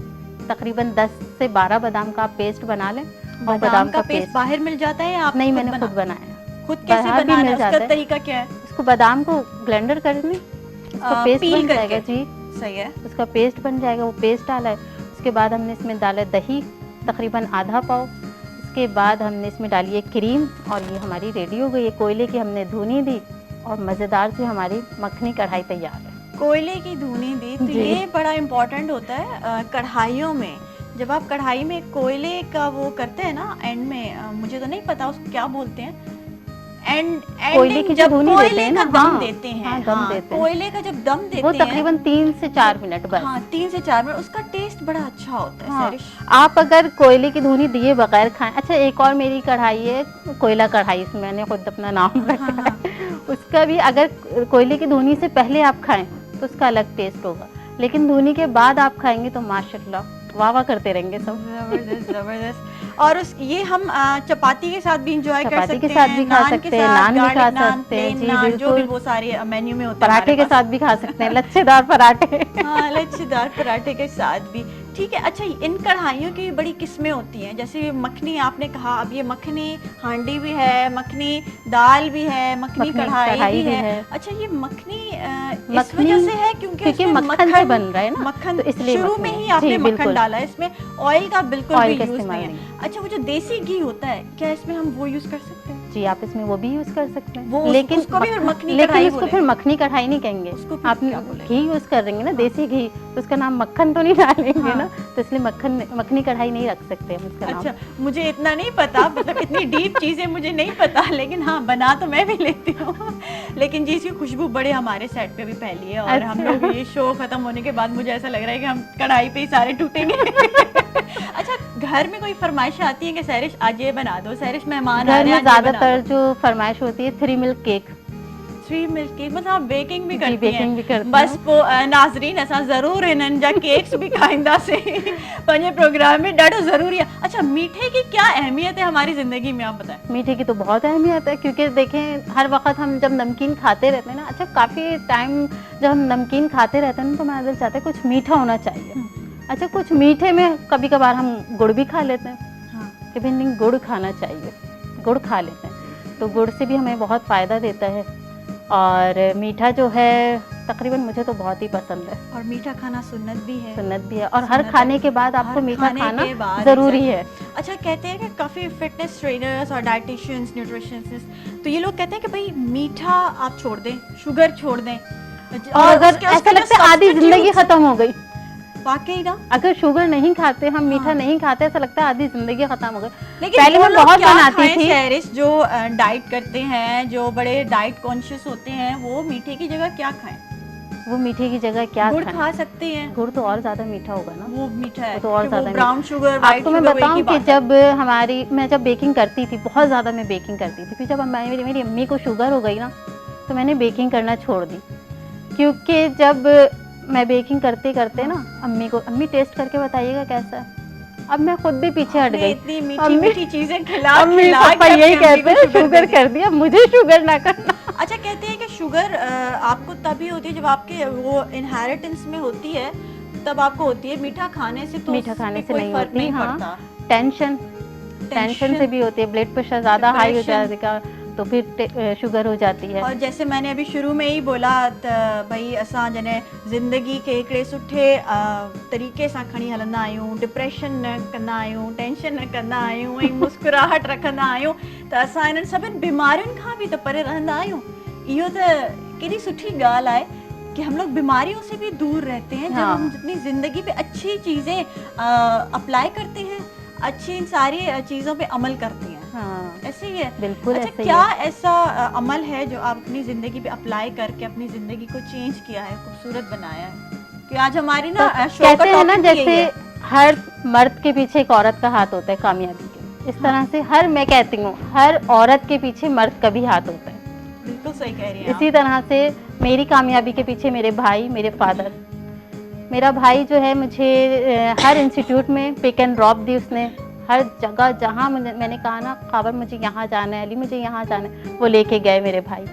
तकरीबन 10 से 12 बादाम का पेस्ट बना लें। और बादाम का पेस्ट बाहर मिल जाता है आप? नहीं, मैंने खुद बनाया। खुद कैसे बनाना है? उसका तरीका क्या है? उसको बादाम को ब्लेंडर कर लें, उसका पेस्ट बन जाएगा जी। सही है, उसका पेस्ट बन जाएगा, वो पेस्ट डाला है। उसके बाद हमने इसमें डाला दही, तकरीबन आधा पाव। उसके बाद हमने इसमें डाली है क्रीम, और ये हमारी रेडी हो गई है। कोयले की हमने धुनी दी और मज़ेदार से हमारी मखनी कढ़ाई तैयार है। कोयले की धुनी दी, तो ये बड़ा इम्पोर्टेंट होता है कढ़ाइयों में। जब आप कढ़ाई में कोयले का वो करते हैं ना एंड में, मुझे तो नहीं पता उसको क्या बोलते हैं, कोयले की जब धुनी देते हैं ना, दम देते हैं। हाँ, दम देते हैं। कोयले का जब दम देते हैं वो तकरीबन 3 से 4 मिनट बस। हाँ, 3 से 4 मिनट, उसका टेस्ट बड़ा अच्छा होता है। हाँ, आप अगर कोयले की धुनी दिए बगैर खाएं। अच्छा, एक और मेरी कढ़ाई है कोयला कढ़ाई, इसमें मैंने खुद अपना नाम रखा है। उसका भी अगर कोयले की धुनी से पहले आप खाएं तो उसका अलग टेस्ट होगा, लेकिन धुनी के बाद आप खाएंगे तो माशाल्लाह वाह वाह करते रहेंगे सब। जबरदस्त जबरदस्त। और उस ये हम चपाती के साथ भी इंजॉय कर चपाती सकते के साथ हैं, भी खा नान के सकते हैं, साथ, नान भी खा गार्लिक नान, सकते हैं, प्लेन जी नान, जो भी बिल्कुल। वो सारे मेन्यू में होते हैं पराठे हमारे के साथ भी खा सकते हैं, लच्छेदार पराठे। हाँ, लच्छेदार पराठे के साथ भी ठीक है। अच्छा, इन कढ़ाइयों की बड़ी किस्में होती हैं, जैसे मखनी आपने कहा, अब ये मखनी हांडी भी है, मखनी दाल भी है, मखनी मखनी कढ़ाई कढ़ाई भी भी है। है। अच्छा, ये मखनी इस मखनी वजह से है क्योंकि क्योंकि उसमें मक्खन से बन रहा है ना, मक्खन तो इसलिए शुरू मखनी में है। ही आपने जी, मक्खन बिल्कुल। डाला है, इसमें ऑयल का बिल्कुल ऑयल भी का यूज इस्तेमाल नहीं नहीं है। अच्छा, वो जो देसी घी होता है, क्या इसमें हम वो यूज कर सकते हैं? जी, आप इसमें वो भी यूज कर सकते वो हैं, लेकिन उसको भी फिर मखनी लेकिन कढ़ाई उसको फिर बोलेंगे। मखनी कढ़ाई नहीं कहेंगे। उसको फिर आप क्या बोलेंगे? घी यूज कर रही हैं ना, हाँ। देसी घी, तो उसका नाम मक्खन तो नहीं डालेंगे हाँ। ना, तो इसलिए मखनी कढ़ाई नहीं रख सकते हम उसका नाम। अच्छा, मुझे इतना नहीं पता, मतलब इतनी डीप चीजें मुझे नहीं पता, लेकिन हाँ, बना तो मैं भी लेती हूँ। लेकिन जी, इसकी खुशबू बड़े हमारे सेट पे भी फैली है, और हम अच्छा। लोग ये शो खत्म होने के बाद मुझे ऐसा लग रहा है कि हम कढ़ाई पे ही सारे टूटेंगे। अच्छा, घर में कोई फरमाइश आती है कि सहरिश आज ये बना दो, सहरिश मेहमान आ घर रहे हैं, में आज ये बना ज्यादातर दो। जो फरमाइश होती है 3 मिल्क केक। 3 मिल्क केक, मतलब आप बेकिंग भी जी, करती बेकिंग हैं? भी करती बस हूँ। पो नाज़रीन, असां ज़रूर हिननि जा केक्स भी खाईंदा से पंहिंजे प्रोग्राम में, ॾाढो ज़रूरी है। अच्छा, मीठे की क्या अहमियत है हमारी ज़िंदगी में, आप बताएं। मीठे की तो बहुत अहमियत है, क्योंकि देखें हर वक्त हम जब नमकीन खाते रहते हैं ना, अच्छा काफ़ी टाइम जब हम नमकीन खाते रहते हैं ना, तो हमारा दिल चाहता है कुछ मीठा होना चाहिए। अच्छा, कुछ मीठे में कभी कभार हम गुड़ भी खा लेते हैं, हाँ। कि भाई नहीं, गुड़ खाना चाहिए, गुड़ खा लेते हैं, तो गुड़ से भी हमें बहुत फ़ायदा देता है। और मीठा जो है तकरीबन मुझे तो बहुत ही पसंद है, और मीठा खाना सुन्नत भी है। सुन्नत भी है, और हर सुन्नत खाने है। के बाद आपको हर मीठा खाने खाना के बाद, ज़रूरी है। अच्छा, कहते हैं कि काफ़ी फिटनेस ट्रेनर्स और डाइटिशियंस, न्यूट्रिशनिस्ट, तो ये लोग कहते हैं कि भाई मीठा आप छोड़ दें, शुगर छोड़ दें, और अगर उसके ऐसा जो लगता है आधी ज़िंदगी substitutes- ख़त्म हो गई, वाकई ना। अगर शुगर नहीं खाते, हम मीठा हाँ। नहीं खाते, ऐसा लगता है आधी ज़िंदगी ख़त्म हो गई। लेकिन पहले वो मैं लोग बहुत क्या बनाती खाएं, थी। सहरिश, जो डाइट करते हैं, जो बड़े डाइट कॉन्शियस होते हैं, वो मीठे की जगह क्या खाएं? वो मीठे की जगह क्या गुड़ खाएं? खा सकते हैं। गुड़ तो और ज़्यादा मीठा होगा ना, वो मीठा है, वो तो और कि ज़्यादा ब्राउन शुगर, व्हाइट आपको मैं शुगर, वो एक ही बताऊं कि बात है। जब मैं जब बेकिंग करती थी, बहुत ज़्यादा मैं बेकिंग करती थी, फिर जब मेरी अम्मी को शुगर हो गई ना, तो मैंने बेकिंग करना छोड़ दी। क्योंकि जब मैं बेकिंग करते करते ना, अम्मी को, अम्मी टेस्ट करके बताइएगा कैसा है, अब मैं खुद भी पीछे हट आपने गई। इतनी मीठी अम्मी- मीठी चीजें खिला अम्मी खिला पापा के यही अपनी अम्मी कहते को हैं शुगर शुगर दे दी। कर दिया, मुझे शुगर ना करना। अच्छा, कहते हैं कि शुगर आपको तभी होती है जब आपके वो इनहेरिटेंस में होती है, तब आपको होती है। मीठा खाने से तो मीठा खाने से कोई नहीं फर्क होती, नहीं हाँ। पड़ता। टेंशन से भी होती है, ब्लड प्रेशर ज़्यादा हाई हो Depression। जाएगा, तो फिर शुगर हो जाती है। और जैसे मैंने अभी शुरू में ही बोला त भई असां जने ज़िंदगी के हिकिड़े सुठे तरीक़े सां खणी हलंदा आहियूं, डिप्रेशन न कंदा आहियूं, टेंशन न कंदा आहियूं, ऐं मुस्कुराहट रखंदा आहियूं, त असां इन्हनि सभिनि बीमारियुनि खां भी त परे रहंदा आहियूं। इहो त केॾी सुठी ॻाल्हि आहे कि हम लोग बीमारियों से भी दूर रहते हैं, जब हाँ। हम अपनी ज़िंदगी पे अच्छी चीज़ें अप्लाई करते हैं, अच्छी सारी चीज़ों पे अमल करते हैं। हाँ, ऐसे ही है। बिल्कुल अच्छा, ऐसे ही क्या है। ऐसा अमल है जो आप अपनी जिंदगी पे अप्लाई करके अपनी जिंदगी को चेंज किया है, खूबसूरत बनाया है? कि आज हमारी ना तो शो का कहते हैं ना, टॉपिक यही जैसे है। हर मर्द के पीछे एक औरत का हाथ होता है कामयाबी के, इस तरह से मैं कहती हूँ हर औरत के पीछे मर्द का भी हाथ होता है। बिल्कुल सही कह रही हैं इसी आप। तरह से मेरी कामयाबी के पीछे मेरे भाई, मेरे फादर, मेरा भाई जो है मुझे हर इंस्टीट्यूट में पिक एंड ड्रॉप दी उसने, हर जगह जहाँ मैंने कहा ना खबर मुझे यहाँ जाना है, अली मुझे यहाँ जाना है, वो लेके गए मेरे भाई।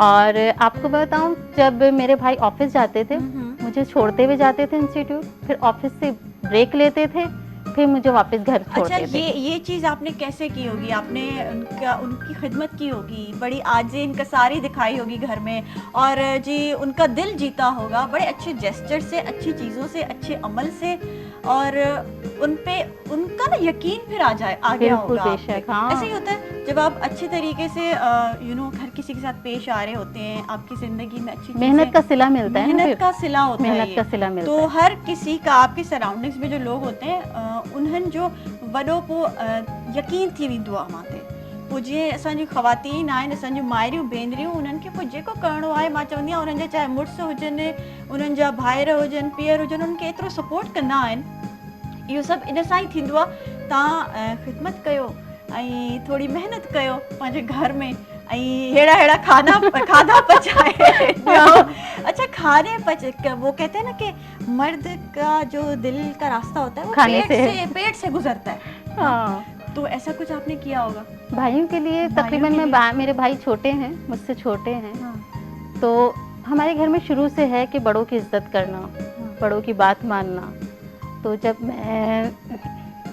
और आपको बताऊँ, जब मेरे भाई ऑफिस जाते थे, मुझे छोड़ते हुए जाते थे इंस्टीट्यूट, फिर ऑफिस से ब्रेक लेते थे, फिर मुझे वापस घर छोड़ते अच्छा, थे। ये चीज़ आपने कैसे की होगी? आपने उनकी खिदमत की होगी, बड़ी आजी इनकसारी दिखाई होगी घर में, और जी उनका दिल जीता होगा बड़े अच्छे जेस्चर से, अच्छी चीज़ों से, अच्छे अमल से, और उन पे उनका ना यकीन फिर आ गया बिल्कुल, होगा आप पे। बेशक, हाँ। ऐसे ही होता है जब आप अच्छे तरीके से हर किसी के साथ पेश आ रहे होते हैं, आपकी ज़िंदगी में अच्छी मेहनत का सिला मिलता है ना, मेहनत फिर का सिला होता है मेहनत ये। का सिला मिलता तो है। हर किसी का आपके सराउंडिंग्स में जो लोग होते हैं उन्हनि जो वॾो पोइ यकीन थी वेंदो आहे मां ते। पोइ जीअं असांजी ख़वातीन आहिनि, असांजूं माइरियूं भेनरियूं, उन्हनि खे पोइ जेको करिणो आहे, मां चवंदी आहियां उन्हनि जा चाहे मुड़ुस हुजनि, उन्हनि जा भाइर हुजनि, पीअर हुजनि, उन्हनि खे एतिरो सपोर्ट कंदा आहिनि। इहो सभु इन सां ई थींदो आहे। तव्हां ख़िदमत कयो ऐं थोरी महिनत कयो पंहिंजे घर में, ऐं अहिड़ा खाधा पचाए ॾियो। अच्छा, खाने वो कहते हैं ना कि मर्द का जो दिल का रास्ता होता है वो खाने पेट से गुजरता है। हाँ, तो ऐसा कुछ आपने किया होगा भाइयों के लिए तकरीबन मेरे भाई छोटे हैं, मुझसे छोटे हैं। हाँ। तो हमारे घर में शुरू से है कि बड़ों की इज्जत करना, बड़ों की बात मानना। तो जब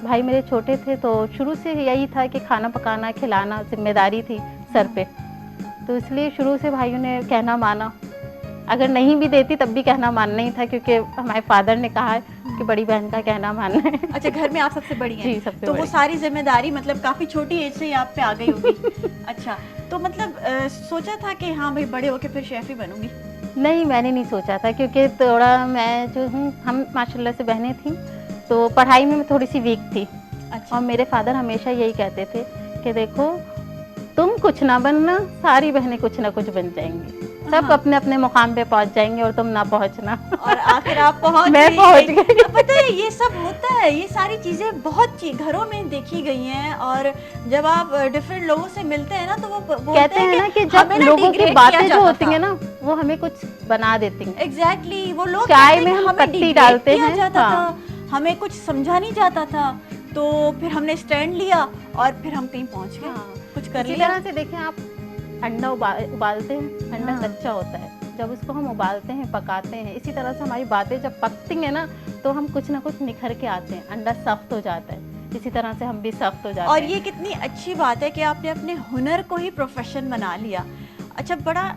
भाई मेरे छोटे थे तो शुरू से यही था कि खाना पकाना खिलाना जिम्मेदारी थी सर पे। तो इसलिए शुरू से भाइयों ने कहना माना, अगर नहीं भी देती तब भी कहना मानना ही था, क्योंकि हमारे फादर ने कहा है कि बड़ी बहन का कहना मानना है। अच्छा, घर में आप सबसे बड़ी हैं? जी, सबसे तो बड़ी। वो सारी जिम्मेदारी मतलब काफी छोटी एज से ही आप पे आ गई होगी। अच्छा, तो मतलब सोचा था कि हाँ भाई बड़े होके फिर शेफ ही बनूंगी? नहीं, मैंने नहीं सोचा था, क्योंकि थोड़ा मैं जो हूँ, हम माशाल्लाह से बहनें थी, तो पढ़ाई में मैं थोड़ी सी वीक थी। अच्छा। और मेरे फादर हमेशा यही कहते थे कि देखो तुम कुछ ना बनना, सारी बहनें कुछ ना कुछ बन जाएंगी, सब अपने अपने मुकाम पे पहुंच जाएंगे और तुम ना पहुंचना। और आखिर आप पहुंच मैं पहुंच गई। पता है ये सब होता है, ये सारी चीजें बहुत घरों में देखी गई हैं। और जब आप डिफरेंट लोगों से मिलते हैं ना तो वो बोलते कहते हैं ना कि जब हमें ना लोगों की degrade बातें किया जो जाता होती था। हैं ना, वो हमें कुछ बना देती हैं। एग्जैक्टली, वो लोग चाय कहते में हैं कि हम हमें पत्ती degrade डालते किया हैं, जाता हाँ। था, हमें कुछ समझा नहीं जाता था। तो फिर हमने स्टैंड लिया और फिर हम कहीं पहुंच गए, हाँ। कुछ कर इसी लिया। तरह से देखें आप, अंडा उबालते हैं, अंडा हाँ। कच्चा होता है, जब उसको हम उबालते हैं पकाते हैं, इसी तरह से हमारी बातें जब पकती हैं ना तो हम कुछ ना कुछ निखर के आते हैं, अंडा सख्त हो जाता है, इसी तरह से हम भी सख्त हो जाते और हैं। ये कितनी अच्छी बात है कि आपने अपने हुनर को ही प्रोफेशन बना लिया। अच्छा, बड़ा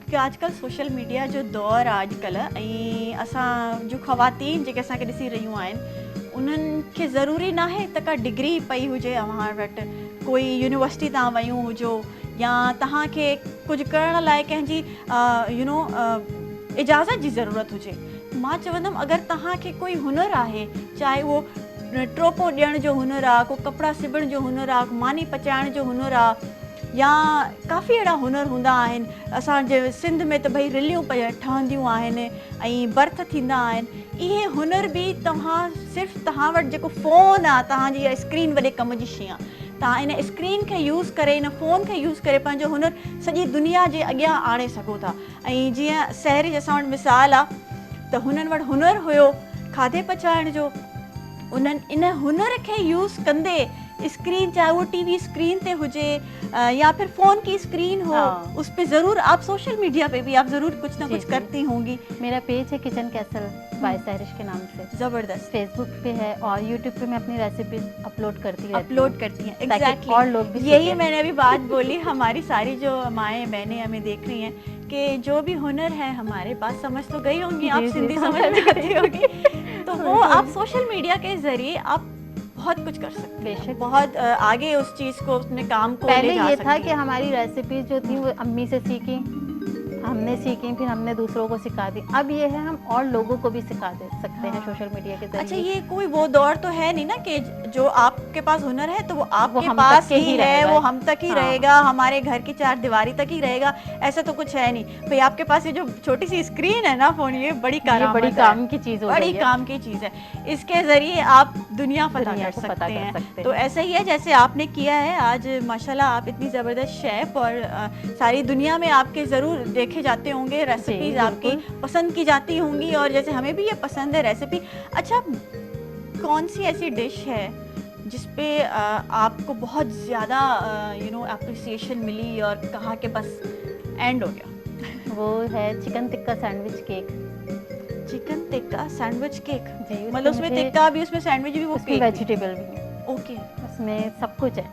कि आजकल सोशल मीडिया जो दौर आजकल है, असां जो ख़वातीन जेके असांखे ॾिसी रहियूं आहिनि उन्हनि खे ज़रूरी न आहे त का डिग्री पई हुजे अव्हां वटि, कोई यूनिवर्सिटी तव्हां वियूं हुजो, या तव्हांखे कुझु करण लाइ कंहिंजी इजाज़त जी ज़रूरत हुजे। मां चवंदमि अगरि तव्हांखे कोई हुनर आहे, चाहे उहो ट्रोपो ॾियण जो हुनर आहे, को कपिड़ा सिबण जो हुनर आहे, मानी पचाइण जो हुनर आहे, या काफ़ी अहिड़ा हुनर हूंदा आहिनि। असांजे सिंध में त भई रिलियूं ठहंदियूं आहिनि ऐं बर्थ थींदा आहिनि। इहे हुनर बि तव्हां सिर्फ़ु तव्हां वटि जेको फ़ोन आहे, तव्हांजी इहा स्क्रीन वॾे कम जी शइ आहे, तव्हां इन स्क्रीन खे यूज़ करे, इन फ़ोन खे यूज़ करे पंहिंजो हुनर सॼी दुनिया जे अॻियां आणे सघो था। ऐं जीअं सहरी असां वटि मिसाल आहे त हुननि वटि हुनर हुयो खाधे पचाइण जो, उन्हनि इन हुनर खे यूज़ कंदे स्क्रीन, चाहे वो टीवी स्क्रीन पे हुजे या फिर फ़ोन की स्क्रीन हो, हाँ। उस पे ज़रूर आप सोशल मीडिया पे भी आप ज़रूर कुछ ना जी, कुछ जी। करती होंगी। मेरा पेज है किचन कैसल बाय सहरिश के नाम से, ज़बरदस्त। फेसबुक पे है, और यूट्यूब पे मैं अपनी रेसिपीज अपलोड करती रहती हूँ, अपलोड करती हैं, ताकि एग्जैक्टली और लोग भी यही सीखें। मैंने अभी बात बोली। हमारी सारी जो माएँ बहनें हमें देख रही हैं कि जो भी हुनर है हमारे पास, समझ तो गई होंगी आप, जी, जी, सिंधी समझ समझ में आती गई। होगी, तो वो आप सोशल मीडिया के ज़रिए आप बहुत कुछ कर सकते हैं, बेशक। बहुत आगे उस चीज़ को, अपने काम को पहले ले जा ये सकती था हैं। कि हमारी रेसिपीज जो थी वो अम्मी से सीखी, हमने सीखी, फिर हमने दूसरों को सिखा दी। अब ये है हम और लोगों को भी सिखा दे सकते हैं हाँ। सोशल मीडिया के अच्छा, जरिए। ये कोई वो दौर तो है नहीं ना कि जो आपके पास हुनर है तो वो आपके हम पास तक के ही ही है, रहेगा। वो हम तक ही हाँ। रहेगा, हमारे घर की चार दीवारी तक ही रहेगा, ऐसा तो कुछ है नहीं भाई। आपके पास ये जो छोटी सी स्क्रीन है ना फोन, ये बड़ी करामत बड़ी है, काम की चीज़ हो बड़ी गई है। काम की चीज़ है। इसके ज़रिए आप दुनिया दुनिया फतह को कर पता सकते कर हैं। सकते तो हैं। ऐसा ही है जैसे आपने किया है आज, माशाल्लाह आप इतनी ज़बरदस्त शेफ़, और सारी दुनिया में आपके ज़रूर देखे जाते होंगे, रेसिपीज़ आपकी पसंद की जाती होंगी, और जैसे हमें भी ये पसंद है रेसिपी। अच्छा, कौन सी ऐसी डिश है जिस पे आपको बहुत ज़्यादा अप्रिसिएशन मिली और कहा कि बस एंड हो गया? वो है chicken tikka sandwich cake. Chicken tikka sandwich cake? जी, मतलब उसमें टिक्का भी, उसमें सैंडविच भी, वो उसमें केक वेजिटेबल भी है, भी? ओके। उसमें सब कुछ है।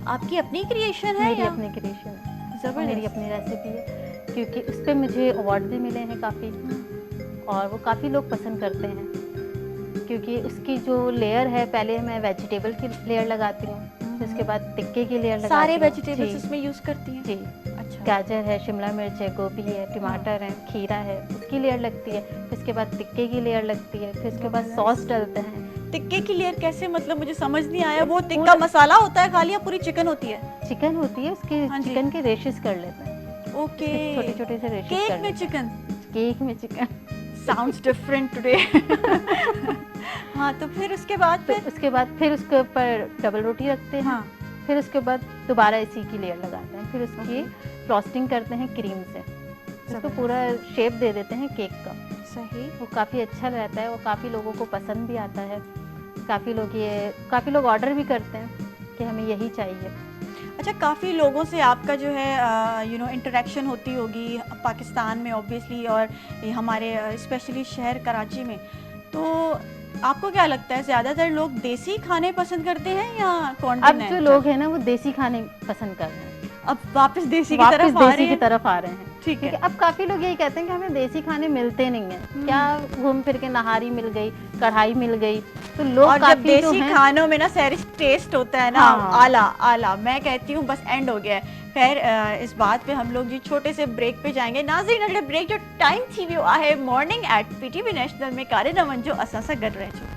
आपकी अपनी क्रिएशन है मेरी या? अपनी क्रिएशन है, ज़बरदस्त। मेरी अपनी रेसिपी है, क्योंकि उस पर मुझे अवार्ड भी मिले हैं काफ़ी, और वो काफ़ी लोग पसंद करते हैं, क्योंकि उसकी जो लेयर है, पहले मैं वेजिटेबल की लेयर लगाती हूँ, फिर उसके बाद टिक्के की लेयर लगाती हूँ। सारे वेजिटेबल्स इसमें यूज़ करती हैं? जी। अच्छा। गाजर है, शिमला मिर्च है, गोभी है, टमाटर है, खीरा है, उसकी लेयर लगती है, फिर उसके बाद टिक्के की लेयर लगती है, फिर उसके बाद सॉस डलते हैं। टिक्के की लेयर कैसे, मतलब मुझे समझ नहीं आया। वो टिक्का मसाला होता है खाली या पूरी चिकन होती है? चिकन होती है, उसके हाँ जी। चिकन के रेशेस कर लेते हैं। ओके, छोटे छोटे से रेशेस केक कर में लेते हैं। चिकन? केक में चिकन साउंड्स डिफरेंट टुडे। हाँ, तो फिर उसके बाद फिर उसके ऊपर डबल रोटी रखते हैं। हाँ। फिर उसके बाद दोबारा इसी की लेयर लगाते हैं, फिर उसकी फ्रॉस्टिंग करते हैं क्रीम से। उसको पूरा शेप दे देते हैं केक का। सही। वो काफ़ी अच्छा रहता है, वो काफ़ी लोगों को पसंद भी आता है। काफ़ी लोग ऑर्डर भी करते हैं कि हमें यही चाहिए। अच्छा, काफ़ी लोगों से आपका जो है इंटरेक्शन होती होगी पाकिस्तान में ऑब्वियसली, और ये हमारे स्पेशली शहर कराची में, तो आपको क्या लगता है ज़्यादातर लोग देसी खाने पसंद करते हैं या अब जो कॉन्टिनेंटल? लोग हैं ना वो देसी खाने पसंद कर रहे हैं, अब वापस देसी की वापस तरफ आ देसी रहे की हैं। तरफ आ रहे हैं। ठीक है। क्योंकि अब काफ़ी लोग यही कहते हैं कि हमें देसी खाने मिलते नहीं हैं, क्या घूम फिर के नहारी मिल गई, कढ़ाई मिल गई, तो लोग और जब काफ़ी जो देसी हैं। खानों में ना सहरिश टेस्ट होता है ना, हाँ। आला आला, मैं कहती हूँ बस एंड हो गया है। खैर, इस बात पे हम लोग जी छोटे से ब्रेक पे जाएंगे। नाज़रीन, अगले ब्रेक जो टाइम थी वियो आहे मॉर्निंग एट पीटीवी नेशनल में कार्यक्रम जो असां सां गॾु रहिजो।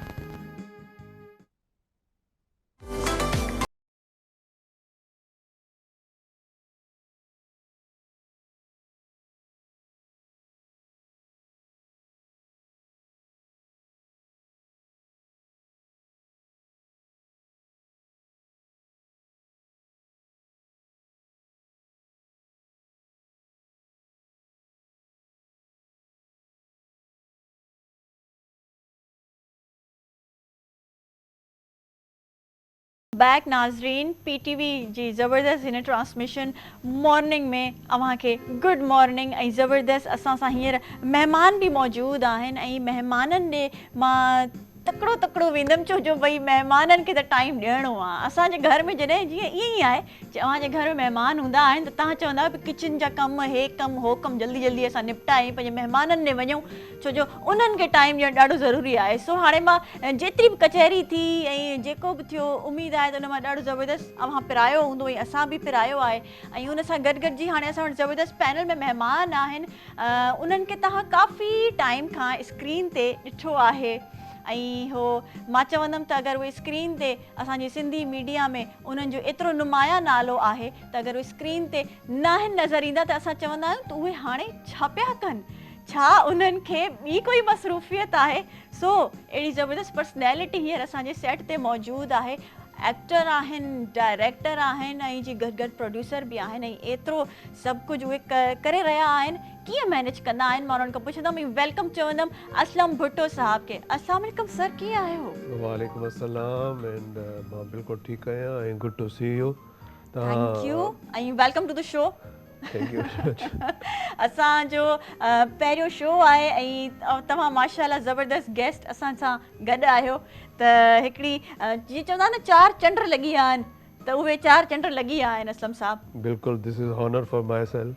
बैक नाज़रीन, पीटीवी जी ज़बरदस्त हिन ट्रांसमिशन मॉर्निंग में अवां के गुड मॉर्निंग। ऐं ज़बरदस्त असां सां हींअर महिमान भी मौजूद आहिनि, ऐं महिमाननि ॾे मां तकिड़ो तकिड़ो वेंदमि, छो जो भई महिमाननि खे त टाइम ॾियणो आहे। असांजे घर में जॾहिं जीअं ईअं ई आहे, तव्हांजे घर में महिमान हूंदा आहिनि त तव्हां चवंदा की किचन जा कम, हे कम हो कम जल्दी जल्दी असां निपटाए पंहिंजे महिमाननि ॾे वञूं, छो जो उन्हनि खे टाइम ॾियणु ॾाढो ज़रूरी आहे। सो हाणे मां जेतिरी बि कचहरी थी ऐं जेको बि थियो, उमेदु आहे त उन मां ॾाढो ज़बरदस्त अव्हां पिरायो हूंदो ऐं असां बि पिरायो आहे। ऐं उन सां गॾु गॾु जी हाणे असां वटि ज़बरदस्त पैनल में महिमान आहिनि, उन्हनि खे तव्हां काफ़ी टाइम खां स्क्रीन ते ॾिठो आहे। ऐं हो मां चवंदमि त अगरि उहे स्क्रीन ते असांजी सिंधी मीडिया में उन्हनि जो एतिरो नुमाया नालो आहे, त अगरि उहे स्क्रीन ते न आहिनि नज़र ईंदा त असां चवंदा आहियूं त उहे हाणे छा पिया कनि, छा उन्हनि खे ॿी कोई मसरूफ़ियत आहे। सो अहिड़ी ज़बरदस्त पर्सनैलिटी हींअर असांजे सेट ते मौजूदु आहे। एक्टर आहिनि, डायरेक्टर आहिनि, ऐं जी गॾु गॾु प्रोड्यूसर बि आहिनि, ऐं एतिरो सभु कुझु उहे करे रहिया आहिनि। कीअं मैनेज कंदा आहिनि, मां उन्हनि खां पुछंदमि। वेलकम चवंदमि असलम भुट्टो साहब खे। अस्सलाम वालेकुम सर, कीअं आहियो? वालेकुम अस्सलाम, एंड मां बिल्कुलु ठीकु आहियां ऐं good to see you. Thank you ऐं welcome to the show. Thank you very much. असांजो पहिरियों शो आहे ऐं तव्हां माशाल्लाह ज़बरदस्त गेस्ट असां सां गॾु आहियो। त हिकिड़ी जीअं चवंदा न 4 चंड लॻी विया आहिनि, त उहे 4 चंड लॻी विया आहिनि असलम साहब। बिल्कुलु, this is honour for myself.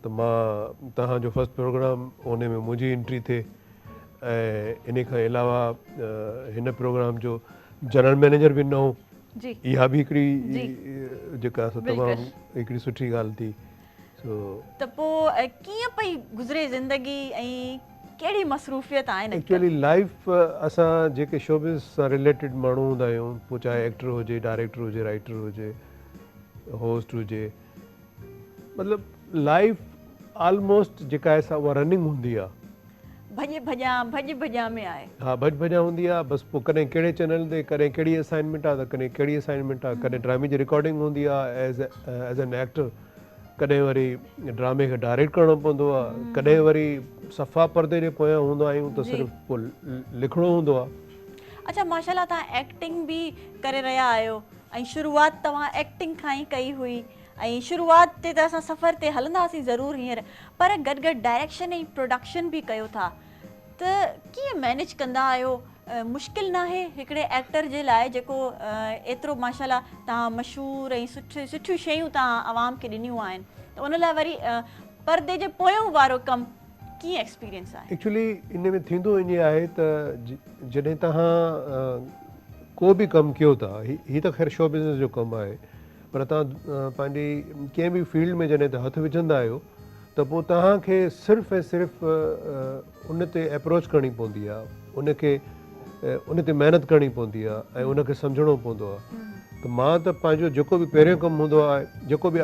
त मां तव्हांजो फर्स्ट प्रोग्राम उन में मुंहिंजी एंट्री थिए, ऐं इन खां अलावा हिन प्रोग्राम जो जनरल मैनेजर बि न हो। जी इहा बि हिकिड़ी जी, जेका तमामु हिकिड़ी सुठी ॻाल्हि थी। सो त पोइ कीअं पई गुज़रे ज़िंदगी ऐं कहिड़ी मसरूफ़ियत आहिनि? एक्चुअली लाइफ असां जेके शोबिज़ सां रिलेटेड माण्हू हूंदा आहियूं, पोइ चाहे एक्टर हुजे, डायरेक्टर हुजे, राइटर हुजे, होस्ट हुजे, मतिलबु लाइफ ऑलमोस्ट जेका आहे सा उहा रनिंग हूंदी आहे। भॼ भॼा में आहे। हा, भॼ भॼा हूंदी आहे। बसि पोइ कॾहिं कहिड़े चैनल ते, कॾहिं कहिड़ी असाइनमेंट आहे त कॾहिं कहिड़ी असाइनमेंट आहे, कॾहिं ड्रामे जी रिकॉर्डिंग हूंदी आहे एज़ एन एक्टर, कॾहिं वरी ड्रामे खे डायरेक्ट करिणो पवंदो आहे, कॾहिं वरी सफ़ा परदे जे पोयां हूंदा आहियूं त सिर्फ़ु पोइ लिखिणो हूंदो आहे। अच्छा, माशाल्लाह, तव्हां एक्टिंग बि करे रहिया आहियो ऐं शुरूआति तव्हां एक्टिंग खां ई कई हुई, ऐं शुरूआति ते त असां सफ़र ते हलंदासीं ज़रूरु हींअर, पर गॾु गॾु डायरेक्शन ऐं प्रोडक्शन बि कयो था, त कीअं मैनेज कंदा आहियो? मुश्किल न आहे हिकिड़े एक्टर जे लाइ जेको एतिरो माशाल्लाह तव्हां मशहूरु ऐं सुठियूं शयूं तव्हां आवाम खे ॾिनियूं आहिनि, त उन लाइ वरी परदे जे पोयों वारो कमु कीअं एक्सपीरियंस आहे? एक्चुअली इन में थींदो ईअं आहे त जॾहिं तव्हां को बि कमु कयो था, हीअ त ख़ैर शो बिज़नेस जो कमु आहे, पर तव्हां पंहिंजी कंहिं बि फील्ड में जॾहिं तव्हां हथु विझंदा आहियो त पोइ तव्हांखे सिर्फ़ु ऐं सिर्फ़ु उन ते अप्रोच करणी पवंदी आहे, उन ते महिनत करणी पवंदी आहे ऐं उनखे सम्झणो पवंदो आहे। त मां त पंहिंजो जेको बि पहिरियों कमु हूंदो आहे, जेको बि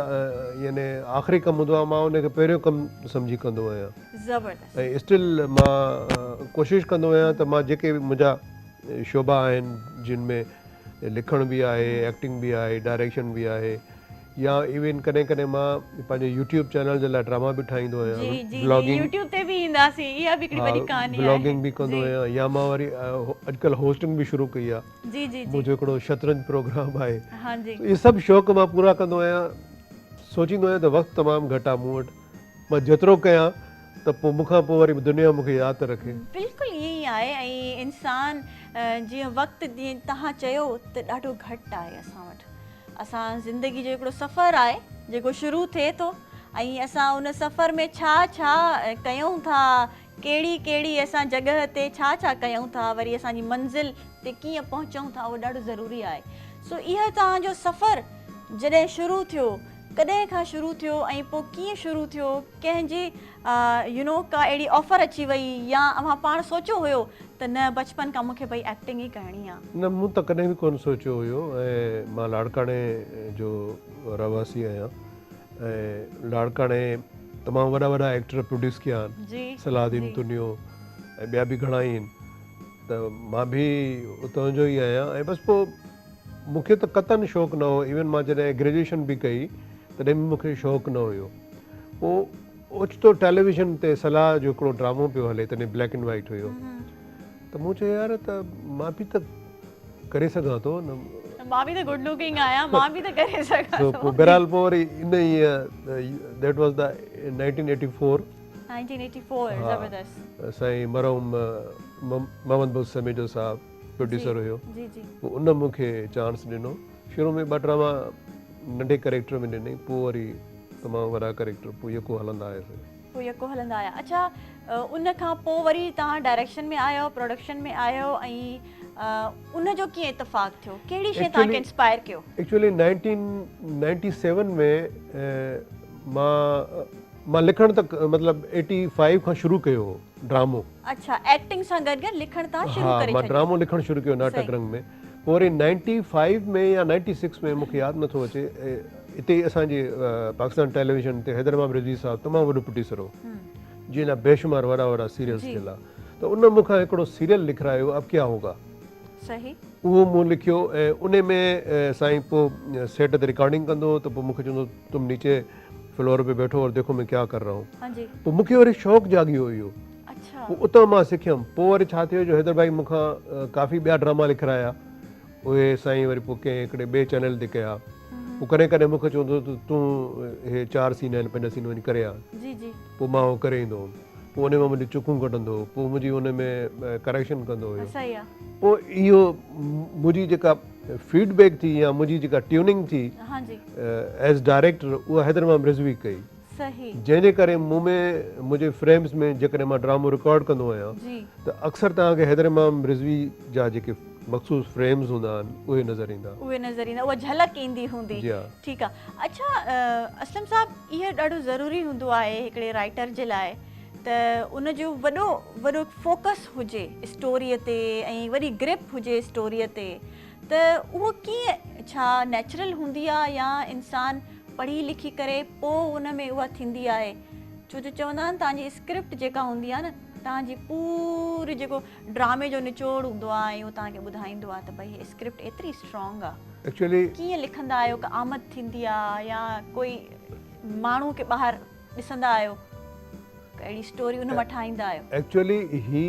यानी आख़िरी कमु हूंदो आहे, मां उनखे पहिरियों कमु सम्झी कंदो आहियां। ज़बरदस्त। ऐं स्टिल मां कोशिशि कंदो आहियां त मां जेके बि मुंहिंजा शोबा आहिनि, जिन में लिखण बि आहे, एक्टिंग बि आहे, डायरेक्शन बि आहे, या इवन कॾहिं कॾहिं मां पंहिंजे यूट्यूब चैनल जे लाइ ड्रामा बि ठाहींदो जी आहियां जी ब्लॉगिंग YouTube ते बि ईंदासीं, इहा बि हिकिड़ी वॾी कहानी आहे। ब्लॉगिंग बि कंदो आहियां या मां वरी अॼुकल्ह होस्टिंग बि शुरू कई आहे। जी जी जी मुंहिंजो हिकिड़ो शतरंज प्रोग्राम आहे। हाँ जी इहे सभु शौक़ु मां पूरा कंदो आहियां। सोचींदो आहियां त वक़्तु तमामु घटि आहे मूं वटि, मां जेतिरो कयां त पोइ मूंखां पोइ वरी दुनिया मूंखे यादि त रखे। बिल्कुलु ईअं ई आहे। ऐं इंसान जीअं वक़्तु जीअं तव्हां चयो त ॾाढो घटि आहे असां वटि। असां ज़िंदगी जो हिकिड़ो सफ़र आहे जेको शुरू थिए थो, ऐं असां उन सफ़र में छा छा कयूं था, कहिड़ी कहिड़ी असां जॻह ते छा छा कयूं था, वरी असांजी मंज़िल ते कीअं पहुचूं था, उहो ॾाढो ज़रूरी आहे। सो इहा तव्हांजो सफ़र जॾहिं शुरू थियो, कॾहिं खां शुरू थियो ऐं पोइ कीअं शुरू थियो? कंहिंजी का अहिड़ी ऑफर अची वई या अव्हां पाण सोचियो हुयो त न बचपन खां मूंखे भई एक्टिंग ई करणी आहे? न, मूं त कॾहिं बि कोन सोचियो हुयो। ऐं मां लाड़काणे जो रहवासी आहियां ऐं लाड़काणे तमामु वॾा वॾा एक्टर प्रोड्यूस कया आहिनि, जी सलाहदीन तुनियो ऐं ॿिया बि घणा ई आहिनि। त मां बि उतां जो ई आहियां। ऐं बसि पोइ मूंखे त क़तन शौक़ु न हो। इवन मां जॾहिं ग्रेजुएशन बि कई तॾहिं बि मूंखे शौक़ु न हुयो। पोइ ओचितो टेलीविज़न ते सलाह जो हिकिड़ो ड्रामो पियो हले, तॾहिं ब्लैक एंड वाइट हुयो। त मूं चयो यार त मां बि त करे सघां थो न। मां बि त गुड लुकिंग आहियां, मां बि त करे सघां तो पोइ बहरहाल पोइ वरी इन ई दैट वाज़ द 1984 1984 ज़बरदस्त। साईं मरहूम मोहम्मद बुज़ समीजो साहब प्रोड्यूसर हुयो। जी जी पोइ उन मूंखे चांस ॾिनो। शुरू में ॿ ड्रामा नंढे कैरेक्टर में ॾिनई, पोइ वरी तमामु वॾा कैरेक्टर, पोइ यको हलंदा आयासीं। पोइ यको हलंदा आया। अच्छा, उन खां पोइ वरी तव्हां डायरेक्शन में आयो, प्रोडक्शन में आयो, ऐं उन जो कीअं इतफ़ाक़ थियो? कहिड़ी शइ तव्हांखे इंस्पायर कयो? एक्चुअली 1997 में मां लिखणु त मतिलबु 85 खां शुरू कयो हो ड्रामो। अच्छा, एक्टिंग सां गॾु गॾु लिखणु तव्हां शुरू हा, करे मां छॾियो? ड्रामो लिखणु शुरू कयो नाटक रंग में। पोइ वरी 95 में या 96 में मूंखे यादि नथो अचे, हिते असांजे पाकिस्तान टेलीविज़न ते हैदर इमाम रिज़वी साहब तमामु वॾो प्रोड्यूसर हो, जिन जा बेशुमार वॾा वॾा सीरियल्स थियल आहे। त उन मूंखां हिकिड़ो सीरियल लिखारायो, अब क्या होगा। सही। उहो मूं लिखियो ऐं उन में साईं पोइ सेट ते रिकॉर्डिंग कंदो त पोइ मूंखे चवंदो तुम नीचे फ्लोर पे बैठो और देखो मैं क्या कर रहा हूँ। हाँ जी। पोइ मूंखे वरी शौक़ु जाॻियो हुयो। अच्छा। पोइ उतां मां सिखियमि। पोइ वरी छा थियो जो हैदर भाई मूंखां काफ़ी ॿिया ड्रामा लिखाराया। उहे साईं वरी पोइ कंहिं हिकिड़े ॿिए चैनल ते कया। पोइ कॾहिं कॾहिं मूंखे चवंदो त तूं इहे 4 सीन आहिनि 5 सीन वञी करे आ। जी जी। पोइ मां उहो करे ईंदो हुउमि। पोइ उन में मुंहिंजी चुकूं कढंदो हुओ, पोइ मुंहिंजी उन में करेक्शन कंदो हुयो। सही आहे। पोइ इहो मुंहिंजी जेका फीडबैक थी या मुंहिंजी जेका ट्यूनिंग थी हाँ जी। एज़ डायरेक्टर, उहा हैदर इमाम रिज़वी कई। सही। जंहिंजे करे मुंहिंजे फ्रेम्स में जेकॾहिं मां ड्रामो रिकॉर्ड कंदो आहियां त अक्सर तव्हांखे हैदर इमाम रिज़वी जा जेके मख़सूस फ्रेम्स हूंदा आहिनि उहे नज़र ईंदा, उहा झलक ईंदी हूंदी। जी हा। ठीकु आहे। अच्छा, असलम साहब, इहो ॾाढो ज़रूरी हूंदो आहे हिकिड़े राइटर जे लाइ त उन जो वॾो फोकस हुजे स्टोरीअ ते ऐं वरी ग्रिप हुजे स्टोरीअ ते। त उहो कीअं, छा नेचुरल हूंदी आहे या इंसान पढ़ी लिखी करे पोइ उन में उहा थींदी आहे? छो जो चवंदा आहिनि तव्हांजी स्क्रिप्ट जेका हूंदी आहे न, तव्हांजी पूरी जेको ड्रामे जो निचोड़ हूंदो आहे ऐं उहो तव्हांखे ॿुधाईंदो आहे त भई हीअ स्क्रिप्ट एतिरी स्ट्रॉन्ग आहे। एक्चुअली कीअं लिखंदा आहियो? का आमद थींदी आहे या कोई माण्हू खे ॿाहिरि ॾिसंदा आहियो, अहिड़ी स्टोरी उन मां ठाहींदा आहियो? एक्चुअली ही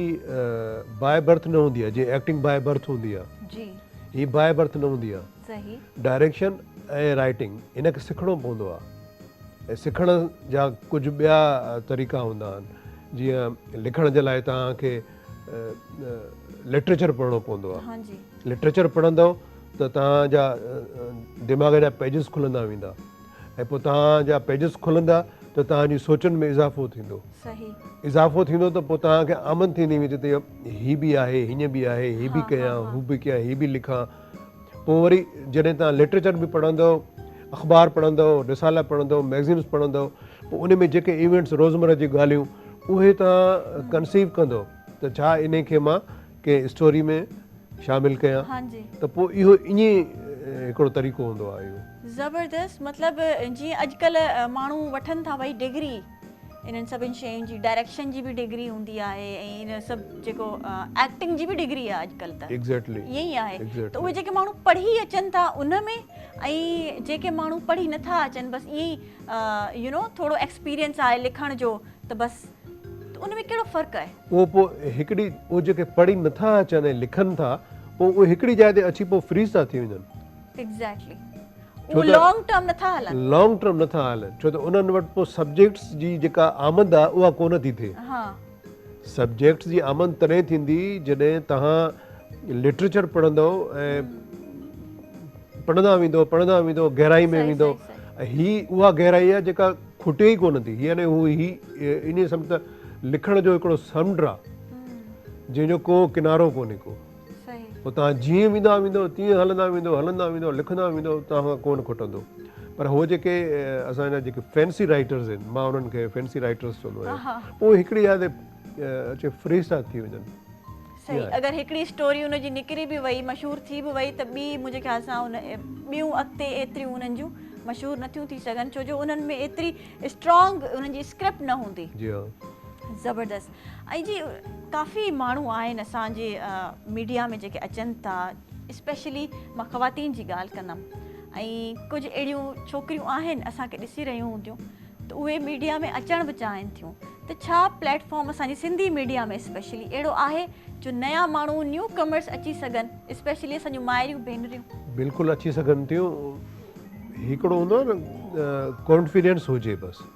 बाय बर्थ न हूंदी आहे। जीअं एक्टिंग बाय बर्थ हूंदी आहे, जी, ही बाय बर्थ न हूंदी आहे। सही। डायरेक्शन ऐं राइटिंग इन खे सिखणो पवंदो आहे ऐं सिखण जा कुझु ॿिया तरीक़ा हूंदा आहिनि। जीअं लिखण जे लाइ तव्हांखे लिटरेचर पढ़णो पवंदो आहे। हाँ जी। लिटरेचर पढ़ंदव त तव्हांजा दिमाग़ जा पेजिस खुलंदा वेंदा ऐं पोइ तव्हांजा पेजिस खुलंदा त तव्हांजी सोचनि में इज़ाफ़ो थींदो। सही। इज़ाफ़ो थींदो त पोइ तव्हांखे आमद थींदी वेंदी त हीअ बि आहे, हीअं बि आहे, हीअ बि कयां, हू बि कयां, हीअ बि लिखां। पोइ वरी जॾहिं तव्हां लिटरेचर बि पढ़ंदव, अख़बार पढ़ंदव, रिसाला पढ़ंदव, मैगज़ीन्स पढ़ंदव, पोइ उन में जेके इवेंट्स रोज़मर्रा जी ॻाल्हियूं उहे तव्हां कंसीव कंदव त छा इन खे मां कंहिं स्टोरी में शामिलु कयां। हाँ जी। त पोइ इहो ईअं हिकिड़ो तरीक़ो हूंदो आहे इहो। ज़बरदस्त। मतिलबु जीअं अॼुकल्ह माण्हू वठनि था भई डिग्री इन्हनि सभिनि शयुनि जी डायरेक्शन जी बि डिग्री हूंदी आहे ऐं इन सभु जेको एक्टिंग जी बि डिग्री आहे अॼुकल्ह त एग्जैक्टली ईअं ई आहे Exactly. त उहे जेके माण्हू पढ़ी अचनि था उन में ऐं जेके माण्हू पढ़ी नथा अचनि बसि ईअं ई थोरो एक्सपीरियंस आहे लिखण जो त बसि त उन में कहिड़ो फ़र्क़ु आहे उहो पोइ हिकिड़ी उहे जेके पढ़ी नथा अचनि ऐं लिखनि था पोइ उहे हिकिड़ी जाइ ते अची पोइ फ्रीज़ था थी वञनि एग्ज़ैक्टली छो उहो त लॉन्ग टर्म नथा हलनि लॉन्ग टर्म नथा हलनि छो त उन्हनि वटि पोइ सब्जेक्ट्स जी जेका आमद आहे उहा कोन थी थिए हा सब्जेक्ट्स जी आमद तॾहिं थींदी जॾहिं तव्हां लिटरेचर पढ़ंदव ऐं पढ़ंदा वेंदो गहराई में सही, वेंदो सही, ऐं हीअ उहा गहराई आहे जेका खुटे ई कोन थी यानी हू इन सम्झ त लिखण जो हिकिड़ो समुंड आहे जंहिंजो को किनारो कोन्हे को सही पोइ तव्हां जीअं वेंदो तीअं हलंदा वेंदो लिखंदा वेंदो तव्हां कोन खुटंदो पर हो जेके असांजा जेके फैंसी राइटर्स आहिनि मां उन्हनि खे फैंसी राइटर्स चवंदो आहियां पोइ हिकिड़ी जाइ ते अचे फ्रीज़ था थी वञनि सही अगरि हिकिड़ी स्टोरी हुनजी निकिरी बि वई मशहूरु थी बि वई त ॿी मुंहिंजे ख़्याल सां उन ॿियूं अॻिते एतिरियूं उन्हनि जूं मशहूरु नथियूं थी सघनि छो जो उन्हनि में एतिरी स्ट्रॉन्ग उन्हनि जी स्क्रिप्ट न हूंदी जी हा ज़बरदस्त ऐं जी काफ़ी माण्हू आहिनि असांजे मीडिया में जेके अचनि था स्पेशली मां ख़वातीन जी ॻाल्हि कंदमि ऐं कुझु अहिड़ियूं छोकिरियूं आहिनि असांखे ॾिसी रहियूं हूंदियूं त उहे मीडिया में अचणु बि चाहिनि थियूं त छा प्लेटफॉर्म असांजी सिंधी मीडिया में स्पेशली अहिड़ो आहे जो नया माण्हू न्यू कमर्स अची सघनि स्पेशली असांजूं माइरियूं भेनरियूं बिल्कुलु अची सघनि थियूं हिकिड़ो हूंदो आहे न कॉन्फिडेंस हुजे बसि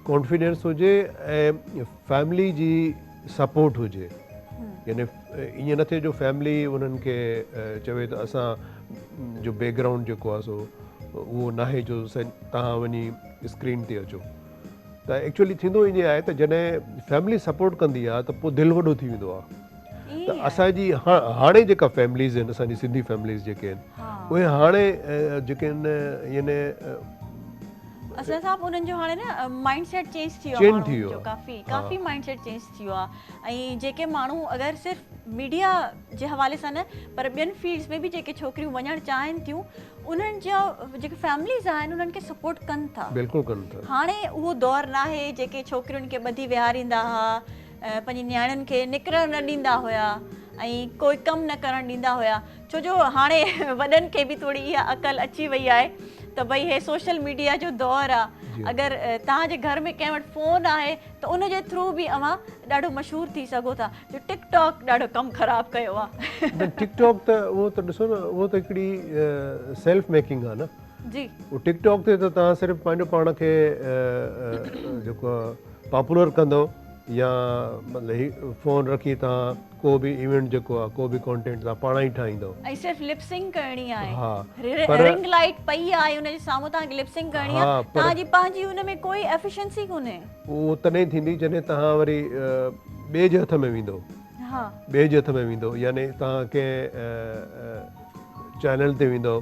कॉन्फिडेंस हुजे ऐं फैमिली जी सपोर्ट हुजे यानी ईअं न थिए जो फैमिली उन्हनि खे चवे त असां जो बैकग्राउंड जेको आहे सो उहो नाहे जो तव्हां वञी स्क्रीन ते अचो त एक्चुअली थींदो ईअं आहे त जॾहिं फैमिली सपोर्ट कंदी आहे त पोइ दिलि वॾो थी वेंदो आहे त असांजी हाणे जेका फैमिलीज़ आहिनि असांजी सिंधी फैमिलीज़ जेके आहिनि उहे हाणे जेके आहिनि यानी असां साहब उन्हनि जो हाणे न माइंड सेट चेंज थी वियो आहे काफ़ी माइंड सेट चेंज थी वियो आहे ऐं जेके माण्हू अगरि सिर्फ़ु मीडिया जे हवाले सां न पर ॿियनि फील्ड्स में बि जेके छोकिरियूं वञणु चाहिनि थियूं उन्हनि जा जेके फैमिलीज़ आहिनि उन्हनि खे सपोर्ट कनि था बिल्कुलु कनि था हाणे उहो दौरु न आहे जेके छोकिरियुनि खे ॿधी विहारींदा हुआ पंहिंजी नियाणियुनि खे निकिरणु न ॾींदा हुया ऐं कोई कमु न करणु ॾींदा हुया छो जो हाणे वॾनि खे बि थोरी इहा अक़ल अची वई आहे त भई हे सोशल मीडिया जो दौरु आहे अगरि तव्हांजे घर में कंहिं वटि फ़ोन आहे त उनजे थ्रू बि अवां ॾाढो मशहूरु थी सघो था जो टिकटॉक ॾाढो कमु ख़राबु कयो आहे टिकटॉक त उहो त ॾिसो न उहो त हिकिड़ी सेल्फ मेकिंग आहे न जी उहो टिकटॉक ते त तव्हां सिर्फ़ु पंहिंजो पाण खे जेको आहे पॉपुलर कंदो या मतिलबु फ़ोन रखी तव्हां को बि इवेंट जेको आहे को बि कॉन्टेंट तव्हां पाण ई ठाहींदो ऐं सिर्फ़ु लिपसिंग करणी आहे हा रिंग लाइट पई आहे उनजे साम्हूं तव्हांखे लिपसिंग करणी आहे तव्हांजी पंहिंजी उन में कोई एफिशिएंसी कोन्हे उहो तॾहिं थींदी जॾहिं तव्हां वरी ॿिए जे हथ में वेंदो ॿिए जे हथ में वेंदो यानी तव्हां कंहिं चैनल ते वेंदो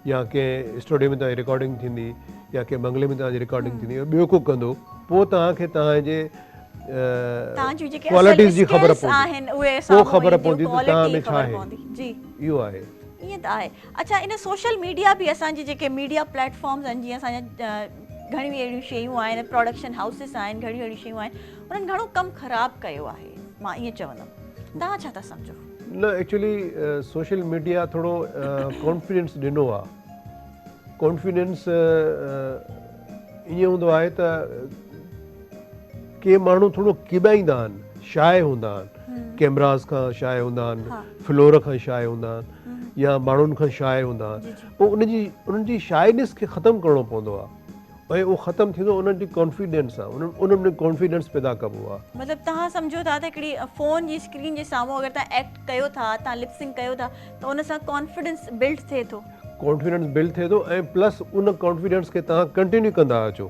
या कंहिं स्टूडियो में तव्हांजी रिकॉर्डिंग थींदी या कंहिं बंगले में तव्हांजी रिकॉर्डिंग थींदी ॿियो को कंदो पोइ तव्हांखे तव्हांजे क्वालिटीज़ जी ख़बर पवंदी पोइ ख़बर पवंदी त तव्हां में छा आहे जी इहो आहे ईअं त आहे अच्छा इन सोशल मीडिया बि असांजी जेके मीडिया प्लेटफॉर्म्स आहिनि जीअं असांजा घणियूं अहिड़ियूं शयूं आहिनि प्रोडक्शन हाउसिस आहिनि घणियूं अहिड़ियूं शयूं आहिनि उन्हनि घणो कमु ख़राबु कयो आहे मां ईअं चवंदमि तव्हां छा था सम्झो न एक्चुअली सोशल मीडिया थोरो कॉन्फिडेंस ॾिनो आहे कॉन्फिडेंस ईअं हूंदो आहे त के माण्हू थोरो किॿाईंदा आहिनि शाय हूंदा आहिनि कैमरास खां शाय हूंदा आहिनि फ्लोर खां शाय हूंदा आहिनि या माण्हुनि खां शाय हूंदा आहिनि पोइ उन्हनि जी शायनेस खे ख़तमु करिणो पवंदो आहे ऐं उहो ख़तमु थींदो उन्हनि जी कॉन्फिडेंस आहे उन्हनि में कॉन्फिडेंस पैदा कबो आहे मतिलबु तव्हां सम्झो था त हिकिड़ी फ़ोन जी स्क्रीन जे साम्हूं अगरि तव्हां एक्ट कयो था तव्हां लिपसिंग कयो था त उन सां कॉन्फिडेंस बिल्ड थिए थो कॉन्फिडेंस बिल्ड थिए थो ऐं प्लस उन कॉन्फिडेंस खे तव्हां कंटिन्यू कंदा अचो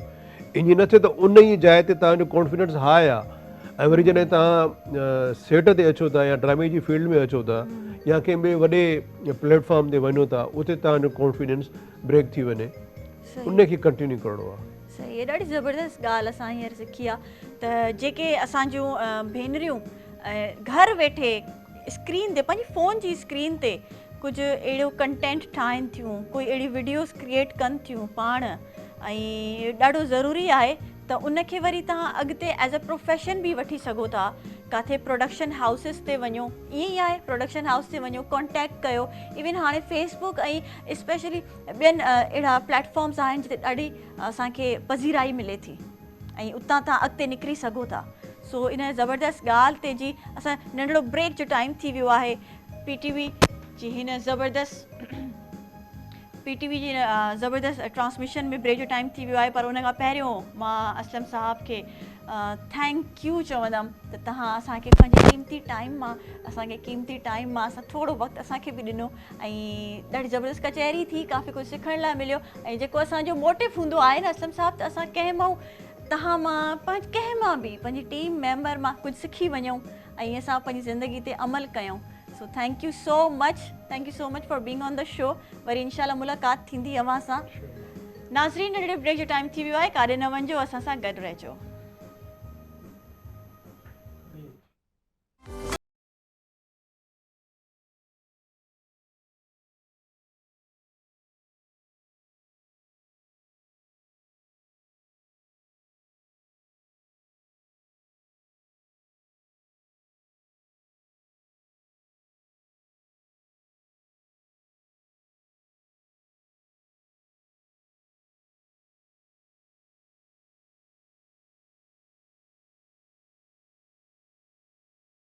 ईअं न थिए त उन ई जाइ ते तव्हांजो कॉन्फिडेंस हाई आहे ऐं वरी जॾहिं तव्हां सेट ते अचो था या ड्रामे जी फील्ड में अचो था या कंहिं ॿिए वॾे प्लेटफॉर्म ते वञो था उते तव्हांजो कॉन्फिडेंस ब्रेक थी वञे उनखे कंटिन्यू करिणो आहे सही ॾाढी ज़बरदस्त ॻाल्हि असां हींअर सिखी आहे त जेके असांजूं भेनरियूं घर वेठे स्क्रीन ते पंहिंजी फ़ोन जी स्क्रीन ते कुझु अहिड़ो कंटेंट ठाहिनि थियूं कोई अहिड़ी वीडियोस क्रिएट कनि थियूं पाण ऐं ॾाढो ज़रूरी आहे त उनखे वरी तव्हां अॻिते एज अ प्रोफेशन बि वठी सघो था। किथे प्रोडक्शन हाउसिस ते वञो, ईअं ई आहे, प्रोडक्शन हाउस ते वञो, कॉन्टेक्ट कयो। इवन हाणे फेसबुक ऐं स्पेशली ॿियनि अहिड़ा प्लेटफॉर्म्स आहिनि जिते ॾाढी असांखे पज़ीराई मिले थी ऐं उतां तव्हां अॻिते निकिरी सघो था। सो इन ज़बरदस्त ॻाल्हि ते जी असां नंढिड़ो ब्रेक जो टाइम थी वियो आहे। PTV जी हिन ज़बरदस्त ट्रांसमिशन में ब्रेक जो टाइम थी वियो आहे, पर उन खां पहिरियों मां असलम साहब खे थैंक यू चवंदमि त तव्हां असांखे पंहिंजे क़ीमती टाइम मां असां थोरो वक़्तु असांखे बि ॾिनो ऐं ॾाढी ज़बरदस्त कचहरी थी, काफ़ी कुझु सिखण लाइ मिलियो। ऐं जेको असांजो मोटिव हूंदो आहे न असलम साहब, त असां कंहिं मां तव्हां मां कंहिं मां बि पंहिंजी टीम मेंबर मां कुझु सिखी वञूं ऐं असां पंहिंजी ज़िंदगी ते अमल कयूं। So thank you so much for being on the show. वरी इंशाल्लाह मुलाक़ात थींदी अव्हां सां। नाज़रीन, नंढड़े ब्रेक जो टाइम थी वियो आहे, काॾे न वञिजो, असां सां गॾु रहिजो।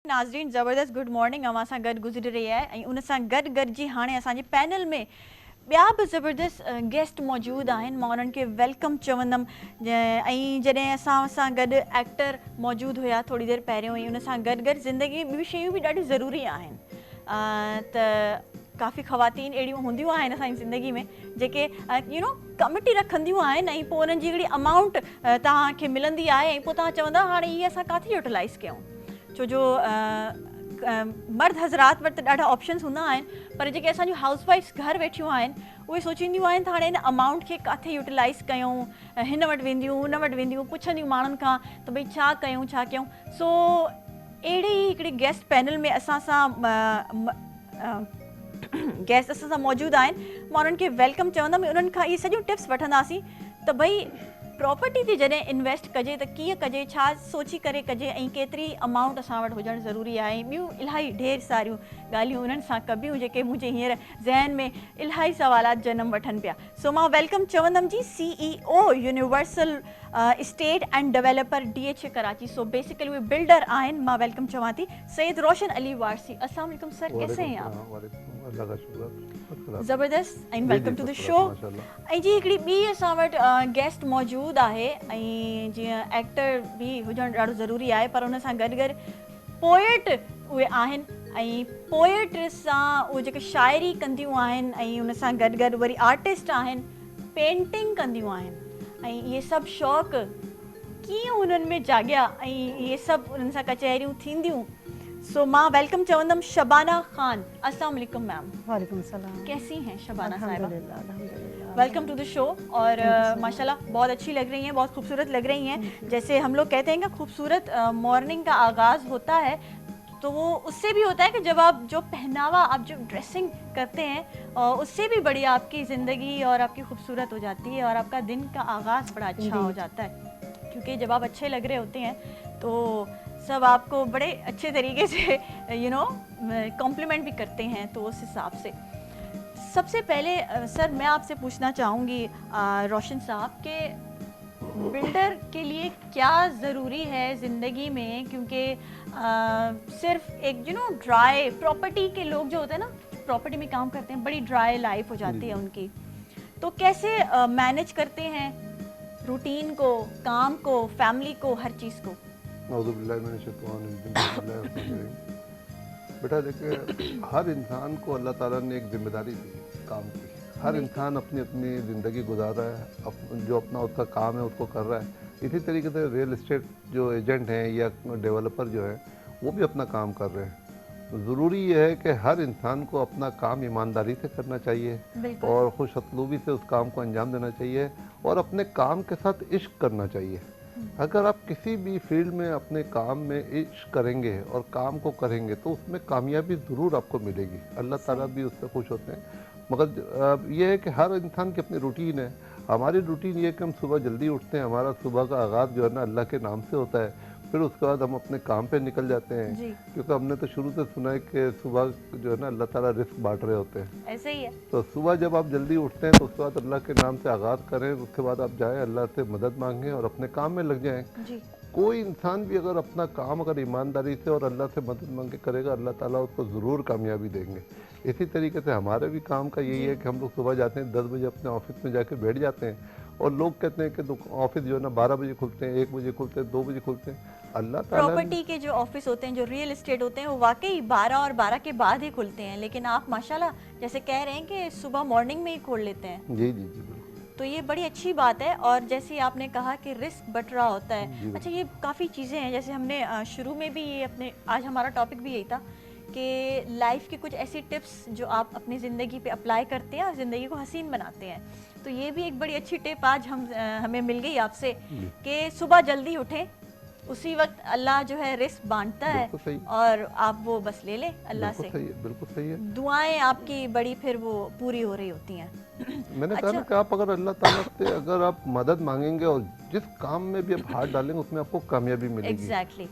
नाज़रीन, ज़बरदस्त गुड मॉर्निंग अव्हां सां गॾु गुज़री रही आहे ऐं उन सां गॾु जी हाणे असांजे पैनल में ॿिया बि ज़बरदस्त गेस्ट मौजूदु आहिनि। मां उन्हनि खे वेलकम चवंदमि। ऐं जॾहिं असां सां गॾु एक्टर मौजूदु हुया थोरी देरि पहिरियों ई, उन सां गॾु ज़िंदगी में ॿियूं शयूं बि ॾाढियूं ज़रूरी आहिनि। त काफ़ी ख़वातीन अहिड़ियूं हूंदियूं आहिनि असांजी ज़िंदगी में जेके कमिटी रखंदियूं आहिनि ऐं पोइ उन्हनि जी हिकिड़ी अमाउंट तव्हांखे मिलंदी आहे ऐं पोइ तव्हां चवंदा हाणे इहे असां किथे यूटिलाइज़ कयूं। छो जो मर्द हज़रात वटि त ॾाढा ऑप्शन्स हूंदा आहिनि, पर जेके असांजूं हाउस वाइफ्स घर वेठियूं आहिनि उहे सोचींदियूं आहिनि त हाणे हिन अमाउंट खे किथे यूटिलाइज़ कयूं, हिन वटि वेंदियूं हुन वटि वेंदियूं, पुछंदियूं माण्हुनि खां त भई छा कयूं। सो अहिड़ी हिकिड़ी गेस्ट पैनल में असां सां मौजूदु आहिनि। मां उन्हनि खे वेलकम चवंदमि। उन्हनि खां इहे सॼियूं टिप्स वठंदासीं त भई प्रॉपर्टी ते जॾहिं इन्वेस्ट कजे त कीअं कजे, छा सोची करे कजे ऐं केतिरी अमाउंट असां वटि हुजणु ज़रूरी आहे। ॿियूं इलाही ढेर सारियूं ॻाल्हियूं उन्हनि सां कबियूं जेके मुंहिंजे हींअर ज़हन में इलाही सवालात जनम वठनि पिया। सो मां वेलकम चवंदमि जी CEO universal state end developer DHA Karachi. So basically उहे बिल्डर आहिनि। मां वेलकम चवां थी सैयद रोशन अली वारसी। अस्सलाम वालेकुम सर, कैसे हैं आप? ज़बरदस्त and welcome to the show. ऐं जी हिकिड़ी ॿी असां वटि गेस्ट मौजूदु आहे ऐं जीअं एक्टर बि हुजणु ॾाढो ज़रूरी आहे, पर हुन सां गॾु पोएट उहे आहिनि ऐं पोएट सां उहे जेके शाइरी कंदियूं आहिनि ऐं उन सां गॾु वरी आर्टिस्ट आहिनि, पेंटिंग कंदियूं आहिनि ऐं इहे सभु शौक़ु कीअं उन्हनि में जाॻिया ऐं इहे सभु उन्हनि सां कचहरियूं थींदियूं। सो मां वेलकम चवंदमि शबाना खान। अस्सलाम वालेकुम मैम। वालेकुम सलाम। कैसी हैं शबाना साहिबा? अल्हम्दुलिल्लाह। Welcome to the show. और माशाल्लाह बहुत अच्छी लग रही हैं, बहुत खूबसूरत लग रही हैं। जैसे हम लोग कहते हैं कि खूबसूरत मॉर्निंग का आगाज़ होता है तो वो उससे भी होता है कि जब आप जो पहनावा, आप जो ड्रेसिंग करते हैं उससे भी बड़ी आपकी ज़िंदगी और आपकी खूबसूरत हो जाती है और आपका दिन का आगाज़ बड़ा अच्छा हो जाता है। क्योंकि जब आप अच्छे लग रहे होते हैं तो सब आपको बड़े अच्छे तरीके से कॉम्प्लीमेंट भी करते हैं। तो उस हिसाब से सबसे पहले सर मैं आपसे पूछना चाहूँगी रोशन साहब के बिल्डर के लिए क्या ज़रूरी है ज़िंदगी में, क्योंकि सिर्फ एक ड्राई प्रॉपर्टी के लोग जो होते हैं ना, प्रॉपर्टी में काम करते हैं, बड़ी ड्राई लाइफ हो जाती है उनकी, तो कैसे मैनेज करते हैं रूटीन को, काम को, फैमिली को, हर चीज़ को? बेटा देखिए, हर इंसान को अल्लाह ताला ने एक जिम्मेदारी दी काम की। हर इंसान अपनी अपनी ज़िंदगी गुजार रहा है, जो अपना उसका काम है उसको कर रहा है। इसी तरीके से रियल इस्टेट जो एजेंट हैं या डेवलपर जो है वो भी अपना काम कर रहे हैं। ज़रूरी ये है कि हर इंसान को अपना काम ईमानदारी से करना चाहिए और खुशअस्लूबी से उस काम को अंजाम देना चाहिए और अपने काम के साथ इश्क करना चाहिए। अगर आप किसी भी फील्ड में अपने काम में इश्क करेंगे और काम को करेंगे तो उसमें कामयाबी ज़रूर आपको मिलेगी। अल्लाह ताला भी उससे खुश होते हैं। मगर ये है कि हर इंसान की अपनी रूटीन है। हमारी रूटीन ये है कि हम सुबह जल्दी उठते हैं, हमारा सुबह का आगाज़ जो है ना अल्लाह के नाम से होता है, फिर उसके बाद हम अपने काम पे निकल जाते हैं। जी। क्योंकि हमने तो शुरू से सुना है कि सुबह जो है ना अल्लाह ताला रिस्क बांट रहे होते हैं। ऐसे ही है। तो सुबह जब आप जल्दी उठते हैं तो उसके बाद अल्लाह के नाम से आगाज़ करें, उसके बाद आप जाएँ अल्लाह से मदद मांगें और अपने काम में लग जाएँ। जी। कोई इंसान भी अगर अपना काम अगर ईमानदारी से और अल्लाह से मदद मांग के करेगा, अल्लाह ताला उसको ज़रूर कामयाबी देंगे। इसी तरीके से हमारे भी काम का यही है कि हम लोग सुबह जाते हैं 10 बजे अपने ऑफिस में जाके बैठ जाते हैं और लोग कहते हैं कि ऑफिस जो है ना 12 बजे खुलते हैं, 1 बजे खुलते हैं, 2 बजे खुलते हैं। अल्लाह ताला प्रॉपर्टी के जो ऑफिस होते हैं, जो रियल एस्टेट होते हैं, वो वाकई 12 और 12 के बाद ही खुलते हैं, लेकिन आप माशाल्लाह जैसे कह रहे हैं कि सुबह मॉर्निंग में ही खोल लेते हैं। जी जी जी बिल्कुल। तो ये बड़ी अच्छी बात है। और जैसे आपने कहा कि रिस्क बट रहा होता है, अच्छा ये काफ़ी चीज़ें हैं, जैसे हमने शुरू में भी ये अपने आज हमारा टॉपिक भी यही था कि लाइफ की कुछ ऐसी टिप्स जो आप अपनी ज़िंदगी पे अप्लाई करते हैं और ज़िंदगी को हसीन बनाते हैं। तो ये भी एक बड़ी अच्छी टिप आज हमें मिल गई आपसे कि सुबह जल्दी उठें, उसी वक्त अल्लाह जो है रिस्क बांटता है बिल्कुल सही। और आप वो बस ले लें अल्लाह बिल्कुल से। सही है, बिल्कुल सही है। दुआएं आपकी बड़ी फिर वो पूरी हो रही होती हैं। मैंने कहा ना कि आप अगर अल्लाह ताला से अगर आप मदद मांगेंगे और जिस काम में भी आप हाथ डालेंगे उसमें आपको कामयाबी मिलेगी। एग्जैक्टली।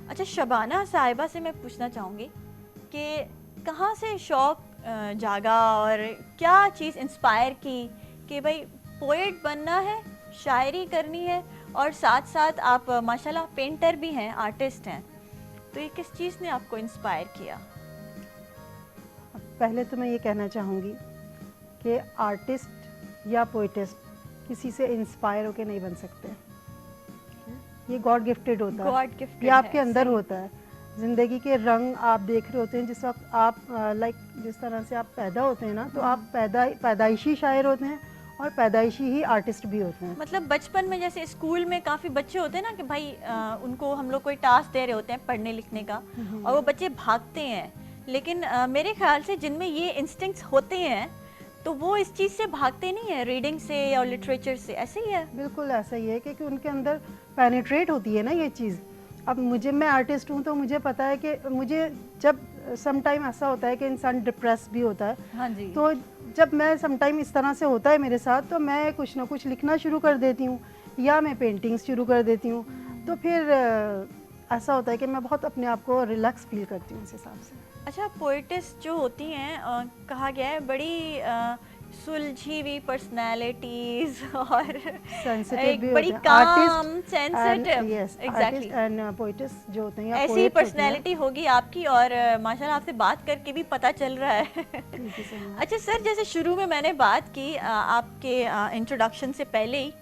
अच्छा शबाना साहिबा से मैं पूछना चाहूँगी कि कहाँ से शौक जागा और क्या चीज़ इंस्पायर की कि भाई पोएट बनना है, शायरी करनी है और साथ साथ आप माशाल्लाह पेंटर भी हैं, आर्टिस्ट हैं, तो ये किस चीज़ ने आपको इंस्पायर किया? पहले तो मैं ये कहना चाहूँगी कि आर्टिस्ट या पोइटिस्ट किसी से इंस्पायर होके नहीं बन सकते। ये गॉड गिफ्टेड होता है, गॉड गिफ्टेड ये आपके अंदर होता है। ज़िंदगी के रंग आप देख रहे होते हैं जिस वक्त आप लाइक जिस तरह से आप पैदा होते हैं ना, तो आप पैदाइशी शायर होते हैं और पैदाइशी ही आर्टिस्ट भी होते हैं। मतलब बचपन में जैसे स्कूल में काफ़ी बच्चे होते हैं ना कि भाई उनको हम लोग कोई टास्क दे रहे होते हैं पढ़ने लिखने का और वो बच्चे भागते हैं, लेकिन मेरे ख्याल से जिनमें ये इंस्टिंक्ट्स होते हैं तो वो इस चीज़ से भागते नहीं है, रीडिंग से या लिटरेचर से, ऐसे ही है। बिल्कुल ऐसा ही है क्योंकि उनके अंदर पेनिट्रेट होती है ना ये चीज़। अब मैं आर्टिस्ट हूँ तो मुझे पता है कि मुझे जब सम टाइम ऐसा होता है कि इंसान डिप्रेस भी होता है, हाँ जी। तो जब मैं सम टाइम इस तरह से होता है मेरे साथ, तो मैं कुछ ना कुछ लिखना शुरू कर देती हूँ या मैं पेंटिंग्स शुरू कर देती हूँ। तो फिर ऐसा होता है कि मैं बहुत अपने आप को रिलैक्स फील करती हूँ उस हिसाब से। अच्छा पोएटिस्ट जो होती हैं कहा गया है बड़ी सुलझी हुई पर्सनैलिटीज और सेंसिटिव भी बड़ी होते हैं। काम सेंसिटिव, यस एग्जैक्टली एंड पोइटिस्ट जो होते हैं या ऐसी poets होते हैं। पर्सनैलिटी होगी आपकी और माशाल्लाह आपसे बात करके भी पता चल रहा है। Thank you so much. अच्छा सर, जैसे शुरू में मैंने बात की आपके इंट्रोडक्शन से पहले ही,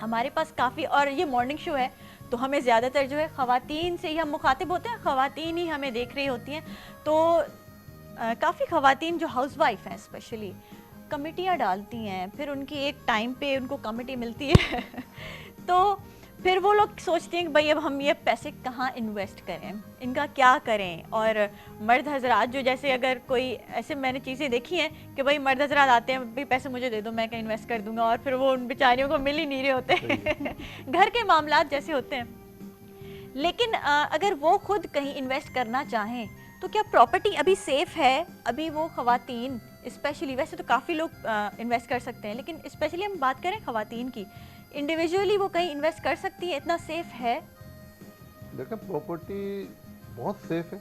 हमारे पास काफ़ी, और ये मॉर्निंग शो है तो हमें ज़्यादातर जो है ख़वातीन से ही हम मुखातिब होते हैं, ख़वातीन ही हमें देख रही होती हैं, तो काफ़ी ख़वातीन जो हाउसवाइफ हैं स्पेशली कमिटियाँ डालती हैं, फिर उनकी एक टाइम पे उनको कमिटी मिलती है तो फिर वो लोग सोचते हैं कि भाई अब हम ये पैसे कहाँ इन्वेस्ट करें, इनका क्या करें। और मर्द हजरात जो, जैसे अगर कोई ऐसे मैंने चीज़ें देखी हैं कि भाई मर्द हजरात आते हैं, भाई पैसे मुझे दे दो मैं कहीं इन्वेस्ट कर दूंगा, और फिर वो उन बेचारियों को मिल ही नहीं रहे होते घर के मामलात जैसे होते हैं। लेकिन अगर वो खुद कहीं इन्वेस्ट करना चाहें तो क्या प्रॉपर्टी अभी सेफ़ है? अभी वो ख़वातीन स्पेशली, वैसे तो काफ़ी लोग इन्वेस्ट कर सकते हैं, लेकिन स्पेशली हम बात करें ख़वातीन की, इंडिविजुअली वो कहीं इन्वेस्ट कर सकती है, इतना सेफ है? देखिए प्रॉपर्टी बहुत सेफ है,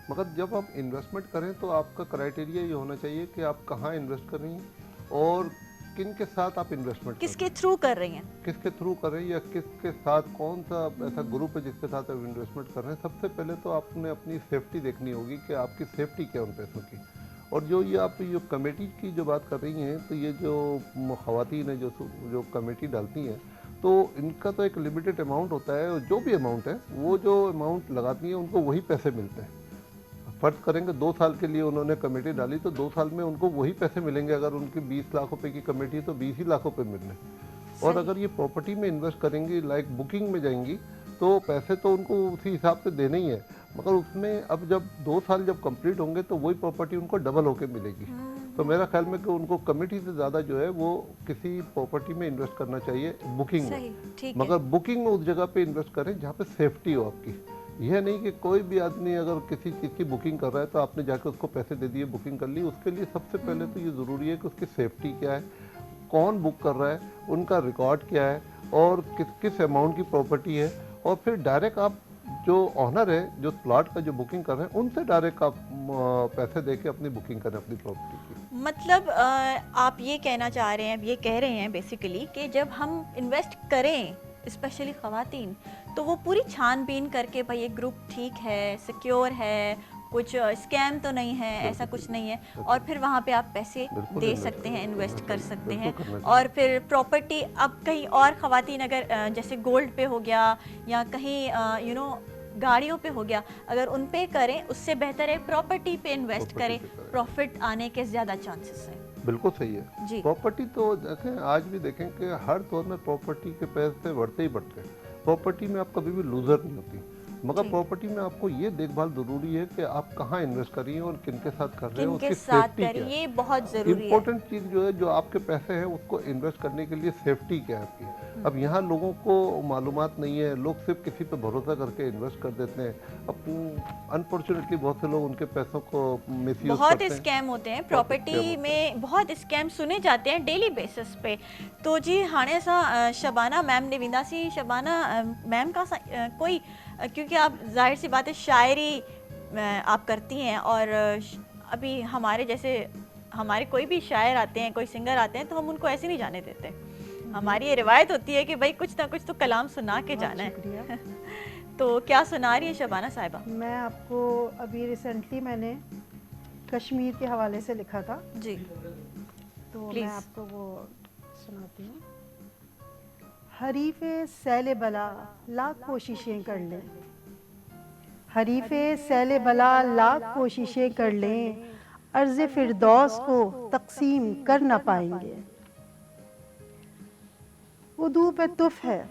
मगर जब आप इन्वेस्टमेंट करें तो आपका क्राइटेरिया ये होना चाहिए कि आप कहाँ इन्वेस्ट कर रही हैं और किन के साथ आप इन्वेस्टमेंट किसके थ्रू कर रही हैं, किसके थ्रू कर रहे हैं या किसके साथ, कौन सा ऐसा ग्रुप है जिसके साथ आप इन्वेस्टमेंट कर रहे हैं। सबसे पहले तो आपने अपनी सेफ्टी देखनी होगी कि आपकी सेफ्टी क्या उन पैसों की। और जो ये आप जो कमेटी की जो बात कर रही हैं, तो ये जो ख़वातीन है जो कमेटी डालती हैं, तो इनका तो एक लिमिटेड अमाउंट होता है, और जो भी अमाउंट है वो जो अमाउंट लगाती हैं उनको वही पैसे मिलते हैं। फ़र्ज़ करेंगे 2 साल के लिए उन्होंने कमेटी डाली तो 2 साल में उनको वही पैसे मिलेंगे। अगर उनकी 20 लाख रुपए की कमेटी है तो 20 ही लाख रुपए मिलने। और अगर ये प्रॉपर्टी में इन्वेस्ट करेंगी, लाइक बुकिंग में जाएंगी, तो पैसे तो उनको उसी हिसाब से देने ही है, मगर उसमें अब जब 2 साल जब कंप्लीट होंगे तो वही प्रॉपर्टी उनको डबल होके मिलेगी। तो मेरा ख्याल में कि उनको कमेटी से ज़्यादा जो है वो किसी प्रॉपर्टी में इन्वेस्ट करना चाहिए बुकिंग में, ठीक मगर बुकिंग में उस जगह पे इन्वेस्ट करें जहाँ पे सेफ्टी हो आपकी। यह नहीं कि कोई भी आदमी अगर किसी चीज़ की बुकिंग कर रहा है तो आपने जाकर उसको पैसे दे दिए, बुकिंग कर ली। उसके लिए सबसे पहले तो ये ज़रूरी है कि उसकी सेफ्टी क्या है, कौन बुक कर रहा है, उनका रिकॉर्ड क्या है और किस अमाउंट की प्रॉपर्टी है, और फिर डायरेक्ट आप जो ऑनर है जो प्लॉट का जो बुकिंग कर रहे हैं उनसे डायरेक्ट आप पैसे दे के अपनी बुकिंग करें अपनी प्रॉपर्टी की। मतलब आप ये कहना चाह रहे हैं, ये कह रहे हैं बेसिकली कि जब हम इन्वेस्ट करें स्पेशली ख़वातीन, तो वो पूरी छानबीन करके भाई ये ग्रुप ठीक है, सिक्योर है, कुछ स्कैम तो नहीं है, ऐसा कुछ नहीं है, और फिर वहाँ पे आप पैसे दे सकते हैं, इन्वेस्ट कर सकते हैं। और फिर प्रॉपर्टी अब कहीं और ख़वातीन अगर जैसे गोल्ड पे हो गया या कहीं गाड़ियों पे हो गया, अगर उन पे करें उससे बेहतर है प्रॉपर्टी पे इन्वेस्ट करें, प्रॉफिट आने के ज़्यादा चांसेस हैं। बिल्कुल सही है जी। प्रॉपर्टी तो देखें, आज भी देखें कि हर दौर में प्रॉपर्टी के पैसे बढ़ते ही बढ़ते हैं। प्रॉपर्टी में आप कभी भी लूजर नहीं होती, मगर प्रॉपर्टी में आपको ये देखभाल जरूरी है कि आप कहाँ इन्वेस्ट कर रही हैं और किनके साथ कर रहे हैं, किनके उसकी साथ सेफ्टी क्या करें, है। ये बहुत ज़रूरी है। इम्पोर्टेंट चीज़ जो है, जो आपके पैसे हैं उसको इन्वेस्ट करने के लिए सेफ्टी क्या है आपकी। अब यहाँ लोगों को मालूमात नहीं है, लोग सिर्फ किसी पे भरोसा करके इन्वेस्ट कर देते हैं। अब अनफॉर्चुनेटली बहुत से लोग उनके पैसों को मिसयूज बहुत करते हैं। स्कैम होते हैं प्रॉपर्टी में, बहुत स्कैम सुने जाते हैं डेली बेसिस पे। तो जी हाणे असां शबाना मैम ने वेंदासीं। शबाना मैम का कोई, क्योंकि आप जाहिर सी बात है शायरी आप करती हैं, और अभी हमारे जैसे हमारे कोई भी शायर आते हैं, कोई सिंगर आते हैं, तो हम उनको ऐसे नहीं जाने देते। हमारी ये रिवायत होती है कि भाई कुछ ना कुछ तो कलाम सुना के जाना है। तो क्या सुना रही है शबाना साहिबा? मैं आपको अभी रिसेंटली मैंने कश्मीर के हवाले से लिखा था, जी तो Please. मैं आपको वो सुनाती हूँ। हरीफे सैले बला लाख कोशिशें कर लें, हरीफे सैले बला लाख कोशिशें कर लें, अर्ज़ फिरदौस को तकसीम कर ना पाएंगे। उदू पे तुफ है,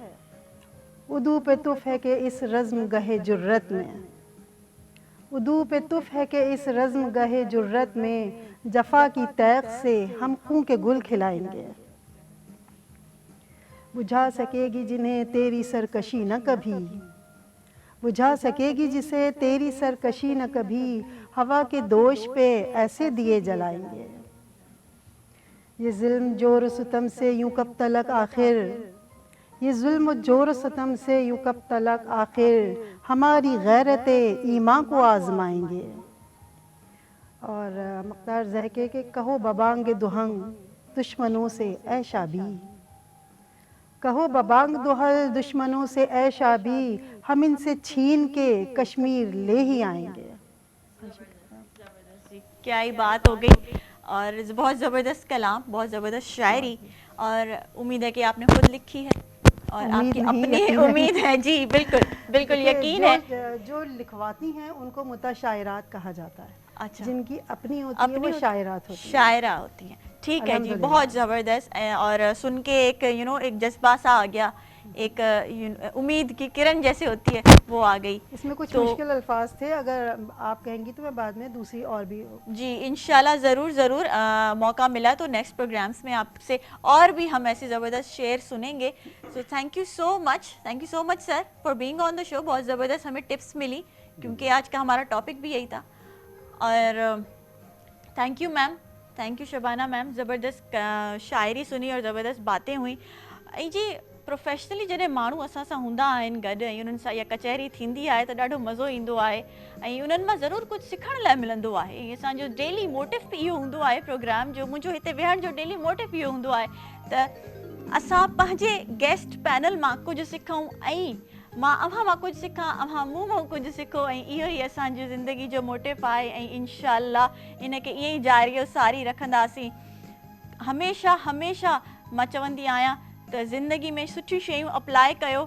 उदू पे तुफ है कि इस रज़्म गहे जुर्रत में, उदू पे तुफ है कि इस रज़्म गहे जुर्रत में, जफ़ा की तैग से हम खून के गुल खिलाएंगे। बुझा सकेगी जिन्हें तेरी सरकशी न कभी, बुझा सकेगी जिसे तेरी सरकशी न कभी, हवा के दोष पे ऐसे दिए जलाएंगे। ये जुल्म जोर सितम से यूं कब तलक आखिर, ये जुल्म जोर सितम से यूं कब तलक आखिर, हमारी गैरते ईमान को आजमाएंगे। और मुख्तार ज़हके के कहो बबांग दुहंग दुश्मनों से ऐ शाबी, कहो बबांग दुहल दुश्मनों से ऐ शाबी, हम इनसे छीन के कश्मीर ले ही आएंगे। क्या ही बात हो गई, और बहुत ज़बरदस्त कलाम, बहुत ज़बरदस्त शायरी, और उम्मीद है कि आपने खुद लिखी है और उम्मीद आपकी नहीं, अपनी यकीन उम्मीद है। जी बिल्कुल बिल्कुल यकीन है। जो लिखवाती हैं उनको मुताशायरात कहा जाता है। अच्छा, जिनकी अपनी होती है वो शायरात होती है। शायरा होती हैं। ठीक है जी, अल्हम्दुलिल्लाह। बहुत ज़बरदस्त। और सुन के एक एक जज्बा सा आ गया, एक उम्मीद की किरण जैसे होती है वो आ गई। इसमें कुछ तो मुश्किल अल्फाज थे, अगर आप कहेंगी तो मैं बाद में दूसरी और भी। जी इंशाल्लाह ज़रूर मौका मिला तो नेक्स्ट प्रोग्राम्स में आपसे और भी हम ऐसे ज़बरदस्त शेर सुनेंगे। So thank you so much sir for being on the show. बहुत ज़बरदस्त हमें टिप्स मिली, क्योंकि आज का हमारा टॉपिक भी यही था। और thank U ma'am, thank U Shabana ma'am. ज़बरदस्त शायरी सुनी और ज़बरदस्त बातें हुई। ऐं जी प्रोफेशनली जॾहिं माण्हू असां सां हूंदा आहिनि गॾु, ऐं उन्हनि सां इहा कचहरी थींदी आहे त ॾाढो मज़ो ईंदो आहे, ऐं उन्हनि मां ज़रूरु कुझु सिखण लाइ मिलंदो आहे। ऐं असांजो डेली मोटिव बि इहो हूंदो आहे प्रोग्राम जो, मुंहिंजो हिते वेहण जो डेली मोटिव इहो हूंदो आहे त असां पंहिंजे गेस्ट पैनल मां कुझु सिखूं, ऐं मां अव्हां मां कुझु सिखां, अव्हां मूं मां कुझु सिखो, ऐं इहो ई असांजी ज़िंदगी जो मोटिव आहे। ऐं इंशाअल्लाह इन खे ईअं ई जारी सारी रखंदासीं। हमेशा मां चवंदी आहियां त ज़िंदगी में सुठी शयूं अप्लाई कयो।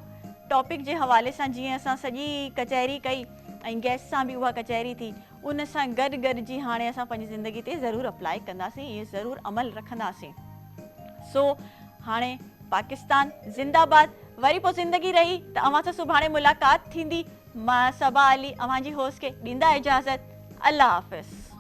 टॉपिक जे हवाले सां जीअं असां सॼी कचहरी कई ऐं गेस्ट सां बि उहा कचहरी थी, उन सां गॾु जी हाणे असां पंहिंजी ज़िंदगी ते ज़रूरु अप्लाई कंदासीं, इहे ज़रूरु अमल रखंदासीं। सो हाणे पाकिस्तान ज़िंदाबाद। वरी पोइ ज़िंदगी रही त अव्हां सां सुभाणे मुलाक़ात थींदी। मां सबा अली अव्हांजी होस्ट खे ॾींदा इजाज़त। अल्लाह हाफ़िज़।